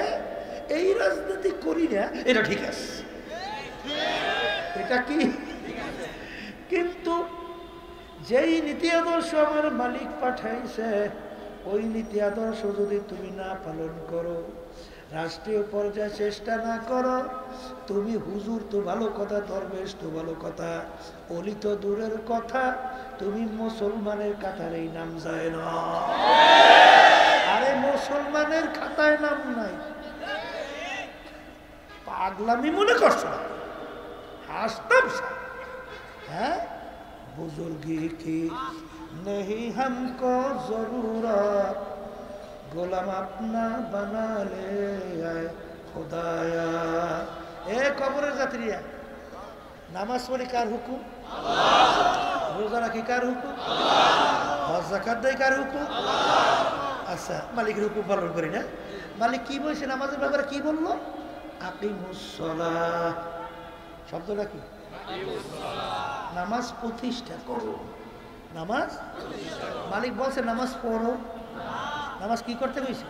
এই রাজনীতি করি না, এটা ঠিক আছে, এটা কি? কিন্তু যেই নীতি আদর্শ আমার মালিক পাঠাইছে, ওই নীতি আদর্শ যদি তুমি না পালন করো, রাষ্ট্রীয় পর্যায়ে চেষ্টা না করো, তুমি হুজুর তো ভালো কথা, দরবেশ তো ভালো কথা, অলি তো দূরের কথা, তুমি মুসলমানের কাতারেই নাম যায় না। আরে মুসলমানের খাতায় নাম নাই, পাগলামি মনে করছো? হাসতাম। হ্যাঁ, বুजुर्गी की नहीं हमको जरूरत, গোলাম अपना बना ले आए खुदाया। এ কবরের যাত্রীরা, নামাজ পড়ি কার হুকুম? রোজা রাখি কার হুকুম? হজ যাকাত দেয় কার হুকুম? আচ্ছা, মালিকের হুকুম পালন করি না। মালিক কি বলছে নামাজের ব্যাপারে? কি বললো? আকিমুস সালাহ। শব্দটা কি? নামাজ প্রতিষ্ঠা করো। নামাজ মালিক বলছে নামাজ পড়ো। নামাজ কি করতে কইছে?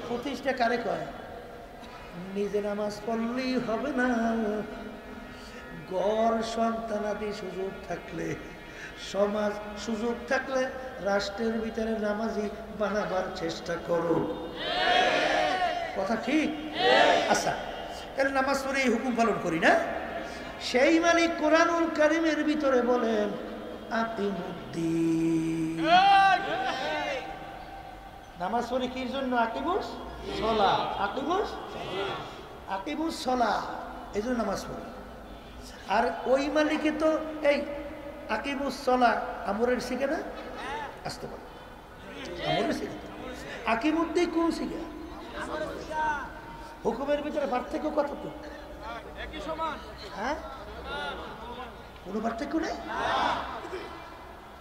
প্রতিষ্ঠা কারে কয়? নিজে নামাজ পড়লেই হবে না, ঘর সন্তানাদি সুযোগ থাকলে, সমাজ সুযোগ থাকলে রাষ্ট্রের ভিতরে নামাজি বানাবার চেষ্টা করো। কথা ঠিক? আচ্ছা, তাহলে নামাজ পড়ে এই হুকুম পালন করি না। সেই মালিক কোরআনুল কারীমের ভিতরে বলেন আকিমুদ্দিন। নামাজ পড়ি কির জন্য? আকিমুস সালাহ। আকিমুস সালাহ, এই জন্য নামাজ পড়ি। আর ওই মালিকে তো এই আকিমুস সালাহ আমরের শিখে না? আসতে পারে আমরের শিখে। আকিমুদ্দিন কোন শিখে? হুকুমের ভিতরে পার্থক্য কতটুকু? হ্যাঁ, কোনো পার্থক্য নেই।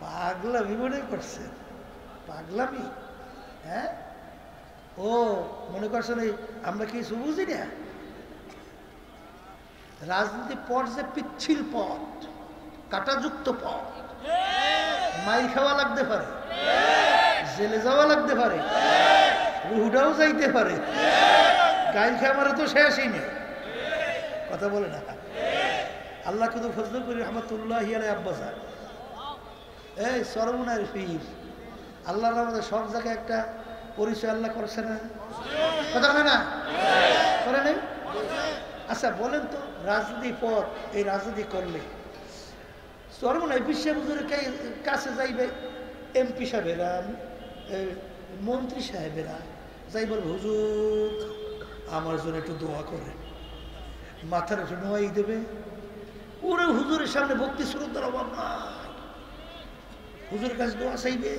পাগলামি মনে করছে? পাগলামি? হ্যাঁ, ও মনে করছেন আমরা কি বুঝি না? রাজনীতি পথ যে পিচ্ছিল পথ, কাটাযুক্ত পথ, মাইল খাওয়া লাগতে পারে, জেলে যাওয়া লাগতে পারে, রুহুটাও যাইতে পারে, গাইল খামারে তো শেষই নেই। কথা বলে না? আল্লাহ কিন্তু ফজল করি রহমতুল্লাহ আব্বাসা, এই সরমুনার পীর, আল্লাহর আমাদের সব জায়গায় একটা পরিচয় আল্লাহ করছে না? কথা বলে না? করে নেই? আচ্ছা বলেন তো, রাজনীতি পথ, এই রাজনীতি করলে সরমুনায় বিশ্ব হুজুরের কাছে যাইবে এমপি সাহেবেরা, মন্ত্রী সাহেবেরা, যাই বলবে হুজুর আমার জন্য একটু দোয়া করে, মাথার একটু নোয়াই দেবে। ওরে হুজুরের সামনে ভক্তি শ্রদ্ধার অভাব নাই, হুজুরের কাছে দোয়া চাইবে,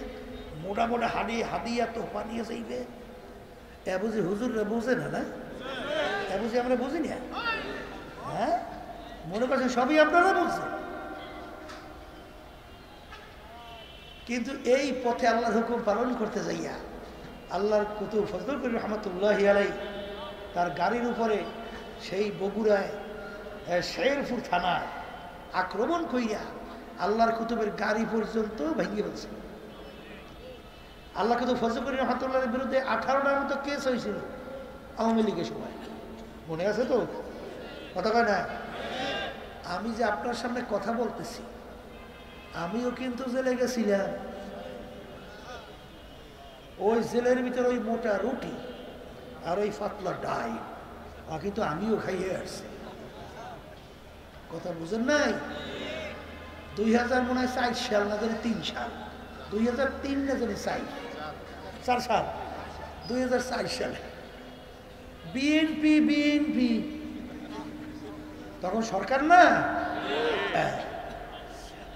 মোটা মোটা হাদিয়া তো পানিয়ে চাইবে। এ বুঝি হুজুররা বুঝে না? না এ বুঝি আমরা বুঝি না? হ্যাঁ, মনে করছেন সবই আপনারা বুঝছেন। কিন্তু এই পথে আল্লাহর হুকুম পালন করতে যাইয়া আল্লাহর কুতুব ফজল করিম রহমতুল্লাহ আলাই তার গাড়ির উপরে সেই বগুড়ায় শেরপুর থানায় আক্রমণ কইরা আল্লাহর কুতুবের গাড়ি পর্যন্ত ভেঙে ফেলছে। আল্লাহ কুতুব ফজল করিম রহমতুল্লাহের বিরুদ্ধে 18টার মতো কেস হয়েছিল আওয়ামী লীগের সময়, মনে আছে তো? কথা কয় না? আমি যে আপনার সামনে কথা বলতেছি, আমিও কিন্তু জেলে গেছিলাম। ওই জেলের ভিতরে ওই মোটা রুটি আর ওই পাতলা ডাই কিন্তু আমিও খাইয়ে আসছি। কথা বুঝেন নাই? 2000 মনে হয় 4 সাল না জানি 3 সাল, 2003 না জানি 4 সাল, 2004 সালে বিএনপি তখন সরকার না,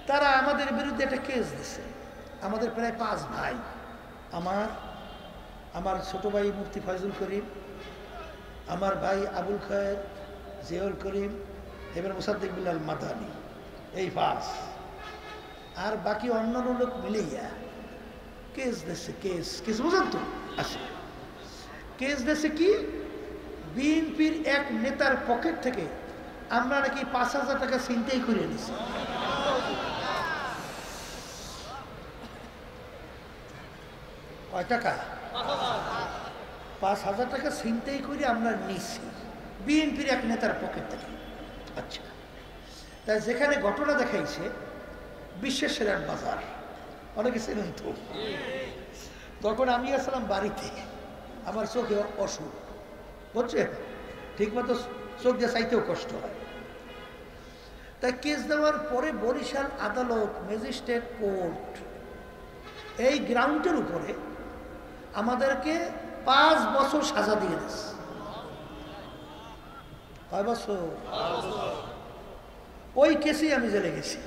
তারা আমাদের বিরুদ্ধে একটা কেস দিছে। আমাদের প্রায় 5 ভাই, আমার ছোট ভাই মুফতি ফয়জুল করিম, আমার ভাই আবুল খায়ের, জিয়াউল করিম, এবার মোসাদ্দেক বিলাল মাদানি, এই 5 আর বাকি অন্যান্য লোক মিলিয়া কেস দিচ্ছে। কেস বুঝেন তো? আচ্ছা, কেস দিচ্ছে কি, বিএনপির এক নেতার পকেট থেকে আমরা নাকি 5000 টাকা ছিনতাই করে নিছি। কয় টাকা? 5000 টাকা ছিনতাই করে আমরা নিছি বিএনপির এক নেতার পকেট থেকে। আচ্ছা, তাই যেখানে ঘটনা দেখাইছে বিশ্বেশ্বরার বাজার, অনেকে ছিলেন তো, তখন আমি আসলাম বাড়িতে, আমার চোখে অসুখ, বুঝছেন, ঠিক মতো চোখ দিয়ে চাইতেও কষ্ট হয়। তাই কেস দেওয়ার পরে বরিশাল আদালত, ম্যাজিস্ট্রেট কোর্ট এই গ্রাউন্ডের উপরে আমাদেরকে 5 বছর সাজা দিয়ে দিচ্ছে। কয় বছর? ওই কেসেই আমি জেলে গেছি।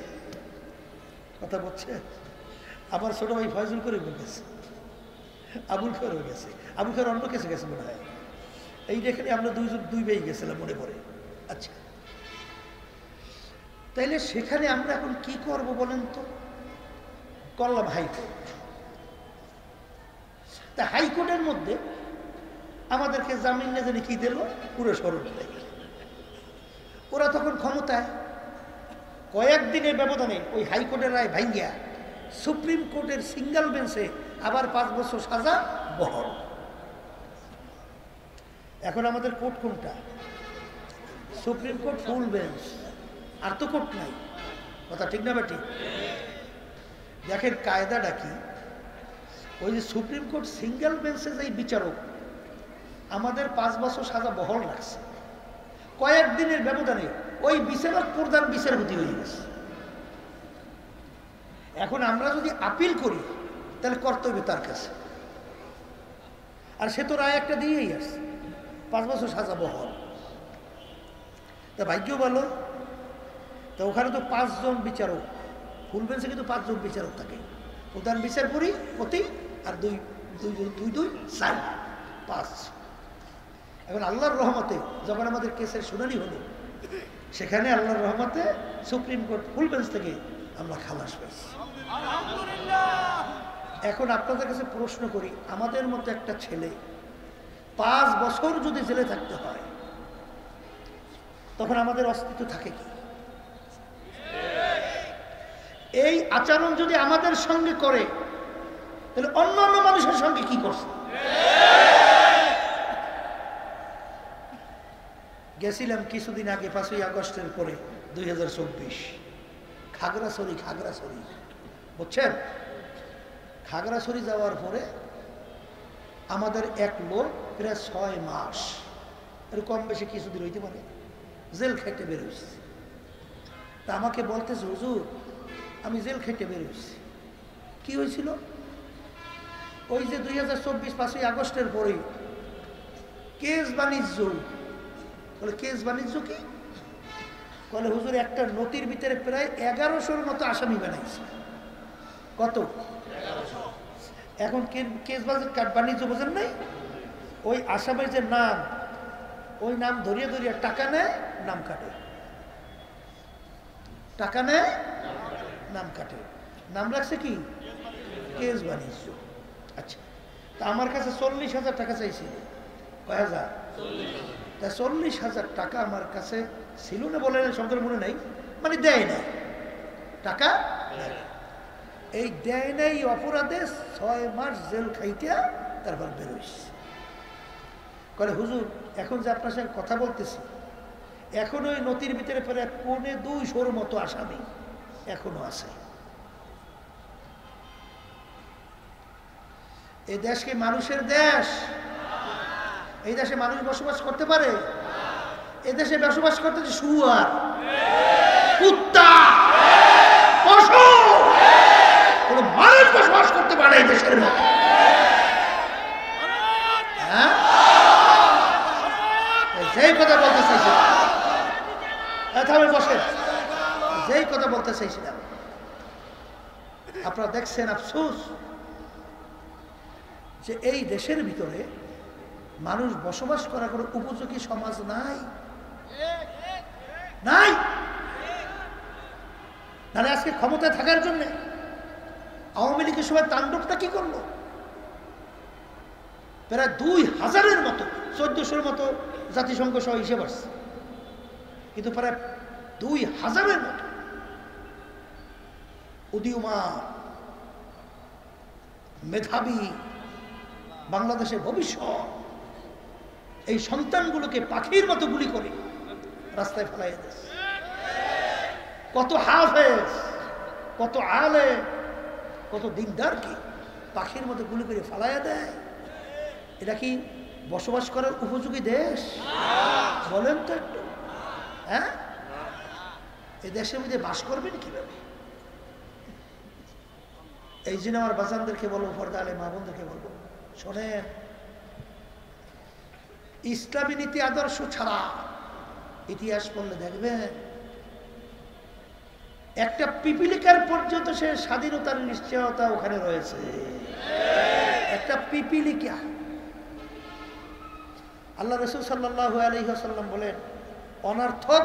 কথা বলছে, আমার ছোট ভাই ফয়জুল করে গেছে, আবুল খায়েরও গেছে, আবুল খায়ের অন্য কেসে গেছে মনে হয়। এই যেখানে আমরা দুই ভাই গেছিলাম মনে পড়ে। আচ্ছা, তাইলে সেখানে আমরা এখন কি করব বলেন তো? করলাম হাইকোর্ট। তা হাইকোর্টের মধ্যে আমাদেরকে জামিন না জানি কি দিল, পুরো সরল দেয়। ওরা তখন ক্ষমতায়, কয়েকদিনের ব্যবধানে ওই হাইকোর্টের রায় ভাঙ্গিয়া সুপ্রিম কোর্টের সিঙ্গেল বেঞ্চে আবার 5 বছর সাজা বহল। এখন আমাদের কোর্ট কোনটা? সুপ্রিম কোর্ট ফুল বেঞ্চ, আর তো কোর্ট নাই। কথা ঠিক না বেটি? দেখেন কায়দাটা কি, ওই যে সুপ্রিম কোর্ট সিঙ্গেল বেঞ্চে যে বিচারক, আমাদের 5 বছর সাজা বহল রাখছে, কয়েকদিনের ব্যবধানে ওই বিচারক প্রধান বিচারপতি হয়ে গেছে। এখন আমরা যদি আপিল করি তাহলে কর্তব্য তার কাছে, আর সে তো রায় একটা দিয়েই আসছে, 5 বছর সাজা বহল। তা ভাগ্য ভালো, তা ওখানে তো 5 জন বিচারক, ফুল বেঞ্চে কিন্তু 5 জন বিচারক থাকে, প্রধান বিচারপতি আর দুই 5। এখন আল্লাহর রহমতে যখন আমাদের কেসের শুনানি হলো, সেখানে আল্লাহর রহমতে সুপ্রিম কোর্ট ফুল বেঞ্চ থেকে আমরা খালাস পেয়েছি। এখন আপনাদের কাছে প্রশ্ন করি, আমাদের মতো একটা ছেলে 5 বছর যদি জেলে থাকতে হয়, তখন আমাদের অস্তিত্ব থাকে কি? এই আচরণ যদি আমাদের সঙ্গে করে, তাহলে অন্যান্য মানুষের সঙ্গে কি করছে? গেছিলাম কিছুদিন আগে 5ই আগস্টের পরে 2024 খাগড়াছড়ি, বুঝছেন? খাগড়াছড়ি যাওয়ার পরে আমাদের এক লোক প্রায় 6 মাস, এর কম বেশি কিছুদিন হইতে পারে, জেল খেটে বেরোইছে। তা আমাকে বলতেছে, হুজুর আমি জেল খেটে বেরোইছি। কি হয়েছিল? ওই যে 2024 5ই আগস্টের পরে কেস বাণিজ্য। বলে কেস বাণিজ্য কি? বলে হুজুর একটা নথির ভিতরে প্রায় 1100-র মতো আসামি বানাইছে। কত? 1100। এখন কেস বাণিজ্য বোঝেন নাই? ওই আসামের যে নাম, ওই নাম ধরিয়ে টাকা নেয়, নাম কাটে, টাকা নেয়, নাম কাটে, নাম রাখছে কি? কেস বাণিজ্য। আচ্ছা, তা আমার কাছে 40,000 টাকা চাইছিল। কয় হাজার? তা 40,000 টাকা আমার কাছে ছিল না, বলে সরকার মনে নাই, মানে দেয় না টাকা। এই দেয় নাই অপরাধে 6 মাস জেল খাইতে তারপর বেরোইছে। বলে হুজুর এখন যে আপনার সঙ্গে কথা বলতেছি, এখন ওই নথির ভিতরে প্রায় 250-র মতো আসামি এখনো আছে। এই দেশ কি মানুষের দেশ? এই দেশে মানুষ বসবাস করতে পারে? এই দেশে বসবাস করতেছে শুয়ার, কুত্তা, পশু, কোন মানুষ বসবাস করতে পারে এই দেশের মধ্যে? হ্যাঁ, যেই কথা বলতে চাইছিলাম, বসে যেই কথা বলতে চাইছিলাম, আপনারা দেখছেন আফসোস যে এই দেশের ভিতরে মানুষ বসবাস করার কোনো উপযোগী সমাজ নাই, নাই। তাহলে আজকে ক্ষমতায় থাকার জন্য আওয়ামী লীগের সময় তাণ্ডবটা কি করলো? প্রায় 2000-এর মতো, 1400-এর মতো জাতিসংঘ সহ হিসেব আসছে, কিন্তু প্রায় 2000-এর মতো উদীয়মান মেধাবী বাংলাদেশের ভবিষ্যৎ এই সন্তানগুলোকে পাখির মতো গুলি করে রাস্তায় ফেলাই দিয়েছে। কত হাফেজ, কত আলে, কত দিনদার কি পাখির মতো গুলি করে ফেলাইয়া দেয়। এটা কি বসবাস করার উপযোগী দেশ? বলেন তো একটু। হ্যাঁ, এই দেশের মধ্যে বাস করবেন কিভাবে? এই জন্য আমার বাজানদেরকে বলবো, পর্দা আলে মা বোনদেরকে বলবো, শোনেন, ইসলামী নীতি আদর্শ ছাড়া ইতিহাস পড়লে দেখবেন একটা পিপিলিকার পর্যন্ত সে স্বাধীনতার নিশ্চয়তা ওখানে রয়েছে। একটা পিপিলিকা। আল্লাহ রাসূল সাল্লাল্লাহু আলাইহি ওয়াসাল্লাম বলেন, অনর্থক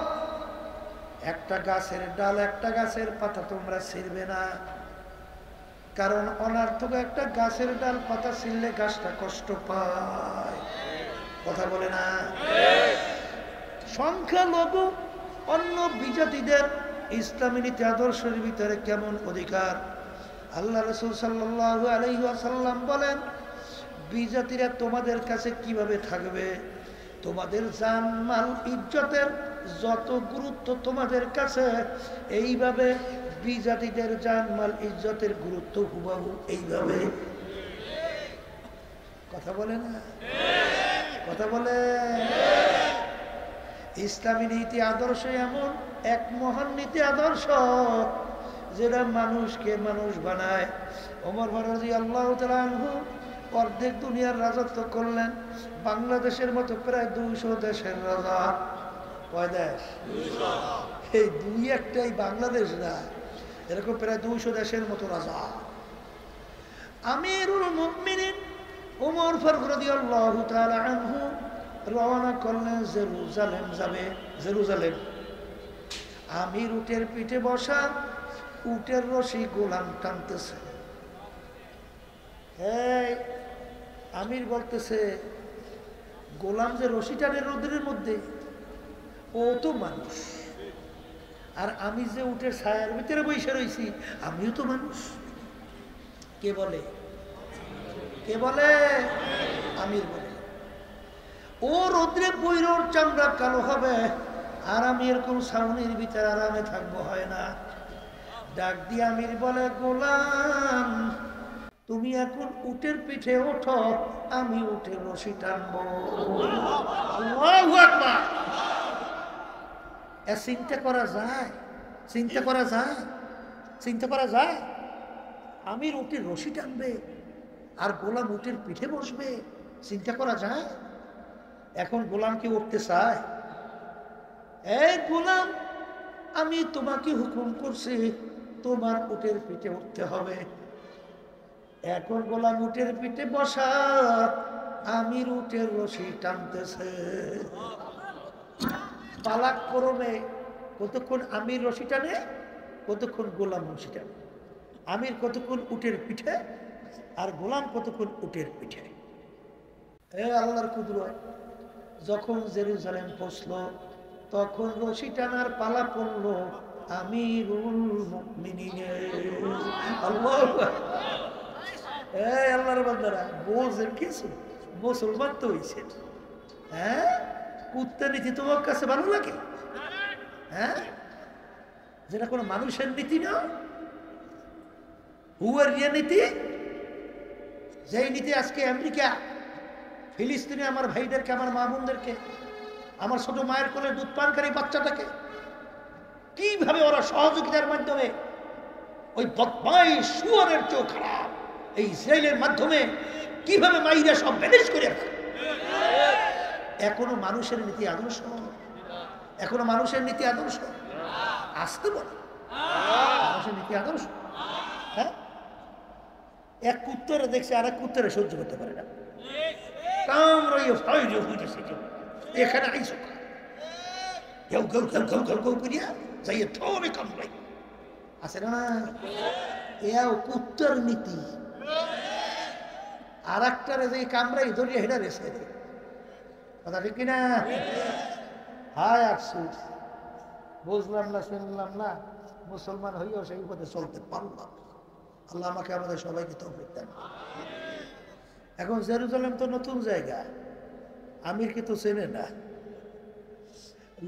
একটা গাছের ডাল, একটা গাছের পাতা তোমরা ছিঁড়বে না, কারণ অনর্থক একটা গাছের ডাল পাতা ছিঁড়লে গাছটা কষ্ট পায়। কথা বলে না? সংখ্যালঘু অন্য বিজাতিদের ইসলামী নীতি আদর্শের ভিতরে কেমন অধিকার? আল্লাহ রাসূল সাল্লাল্লাহু আলাইহি ওয়াসাল্লাম বলেন, বিজাতিরা তোমাদের কাছে কিভাবে থাকবে? তোমাদের জান মাল ইজ্জতের যত গুরুত্ব তোমাদের কাছে, এইভাবে বিজাতিদের জান মাল ইজ্জতের গুরুত্ব হুবহু এইভাবে। কথা বলে না? কথা বলে। ইসলামী নীতি আদর্শ এমন এক মহান নীতি আদর্শ যেটা মানুষকে মানুষ বানায়। ওমর রাদিয়াল্লাহু তাআলা আনহু অর্ধেক দুনিয়ার রাজত্ব করলেন, বাংলাদেশের মতো প্রায় 200 দেশের রাজা। কয় দেশ? 200। এই দুই একটাই বাংলাদেশ না, এরকম প্রায় 200 দেশের মতো রাজা। আমিরুল মুমিনিন ওমর ফারুক রাদিয়াল্লাহু তাআলা আনহু রওনা করলেন জেরুজালেম যাবে। জেরুজালেম। আমির উটের পিঠে বসা, উটের রশি গোলাম টানতেছে। এই আমির বলতেছে, গোলাম যে রশি টানে রোদের মধ্যে, ও তো মানুষ, আর আমি যে উটের ছায়ার ভিতরে বসে রয়েছি, আমিও তো মানুষ। কে বলে? কে বলে? আমির বলে। ও রোদ্রে বৈরোর চামড়া কালো হবে, আর আমি এরকম ছাউনির ভিতরে আরামে থাকবো, হয় না। ডাক দিয়ে আমির বলে, গোলাম তুমি এখন উটের পিঠে ওঠো, আমি উটের রশি টানবো। আল্লাহু আকবার। চিন্তা করা যায়? চিন্তা করা যায়? চিন্তা করা যায়? আমির উটের রশি টানবে আর গোলাম উটের পিঠে বসবে? চিন্তা করা যায়? এখন গোলাম কি উঠতে চায়? এই গোলাম, আমি তোমাকে হুকুম করছি, তোমার উটের পিঠে উঠতে হবে। এখন গোলাম উটের পিঠে বসা, আমির উটের রশি টানতেছে। পালাক করবে, কতক্ষণ আমির রশি টানে, কতক্ষণ গোলাম রশি টানে। আমির কতক্ষণ উটের পিঠে, আর গোলাম কতক্ষণ উটের পিঠে। এ আল্লাহর কুদরত। যখন জেরুজালেম পৌঁছলো, তখন রশি টানার পালা পড়লো আমিরুল মুমিনিনের। আল্লাহু আকবার। এই আল্লাহর বান্দারা, বোঝেন কিছু? মুসলমান তো হইছে। হ্যাঁ, কুত্তা নীতি তোমার কাছে ভালো লাগে? হ্যাঁ, যেটা কোনো মানুষের নীতি না, হুয়ারিয়া নীতি। যেই নীতি আজকে আমেরিকা ফিলিস্তিনে আমার ভাইদেরকে, আমার মা বোনদেরকে, আমার ছোট মায়ের কোলে দুধ পানকারী বাচ্চাটাকে কিভাবে ওরা সহযোগিতার মাধ্যমে ওই বদমাইশ শুয়োরের চেয়েও খারাপ এই ইসরায়েলের মাধ্যমে কিভাবে মাইরা সব ম্যানেজ করে রাখে। এখনো মানুষের নীতি আদর্শ, এখনো মানুষের নীতি আদর্শ আসতে পারে, মানুষের নীতি আদর্শ। হ্যাঁ, এক কুত্তরে দেখছে আর এক কুত্তরে সহ্য করতে পারে না, এখানে আইসো কেউ কেউ কেউ কেউ কেউ কেউ করিয়া যাইয়ে থবে কামড়াই আছে না, এও কুত্তর নীতি। আর একটারে যে কামড়াই ধরিয়ে হেঁটে রেসে কথা ঠিক কিনা? হায় আফসোস, বুঝলাম না, শুনলাম না, মুসলমান হইয়াও সেই পথে চলতে পারলাম। আল্লাহ আমাকে আমাদের সবাইকে তৌফিক দেন। এখন জেরুজালেম তো নতুন জায়গা, আমিরকে তো চেনে না,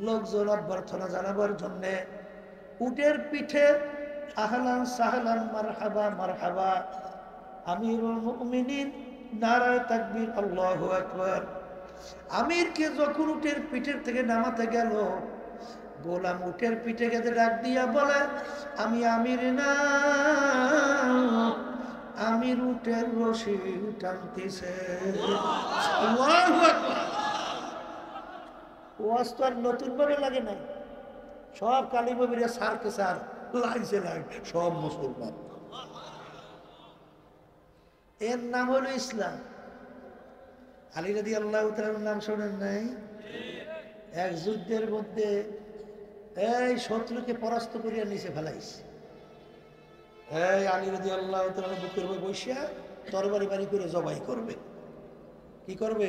লোকজন অভ্যর্থনা জানাবার জন্যে উটের পিঠে আহলান সাহলান মারহাবা মারহাবা আমিরুল মুমিনিন নারায়ে তাকবীর আল্লাহু আকবার। আমিরকে যখন উটের পিঠের থেকে নামাতে গেল, গোলাম উটের পিঠে গেতে ডাক দিয়া বলে, আমি আমির না, আমির উটের রশি টানতেছে। আল্লাহু আকবার। ওয়াজ তো আর নতুন ভাবে লাগে না, সব কালিমবিরা সারকে সার লাগছে লাগ, সব মুসলমান। এর নাম হলো ইসলাম। আলী রাদিয়াল্লাহু তাআলার নাম শোনেন নাই? এক যুদ্ধের মধ্যে এই শত্রুকে পরাস্ত করিয়া নিচে ফেলাইছে, এই আলী রাদিয়াল্লাহু তাআলা বুকের উপর বসিয়া তরবারি বাড়ি করে জবাই করবে। কি করবে?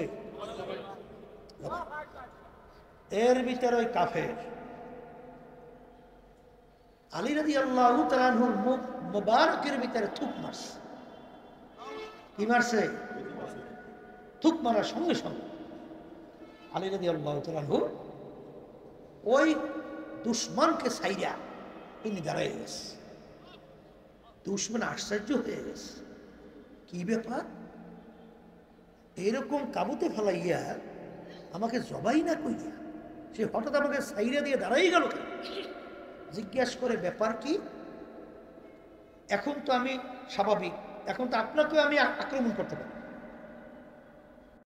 এর ভিতরে ওই কাফের আলী রাদিয়াল্লাহু তাআলার মুখ মুবারকের ভিতরে থুক মারছে। কি মারছে? থুক মারার সঙ্গে সঙ্গে আলী রাদিয়াল্লাহু তাআলা ওই দুশ্মনকে ছাইরা তিনি দাঁড়াই গেছে। দুশ্মন আশ্চর্য হয়ে গেছে, কি ব্যাপার, এরকম কাবুতে ফেলাইয়া আমাকে জবাই না কইয়া সে হঠাৎ আমাকে ছাইরা দিয়ে দাঁড়াই গেল কেন? জিজ্ঞেস করে ব্যাপার কি? এখন তো আমি স্বাভাবিক, এখন তো আপনাকেও আমি আক্রমণ করতে পারি,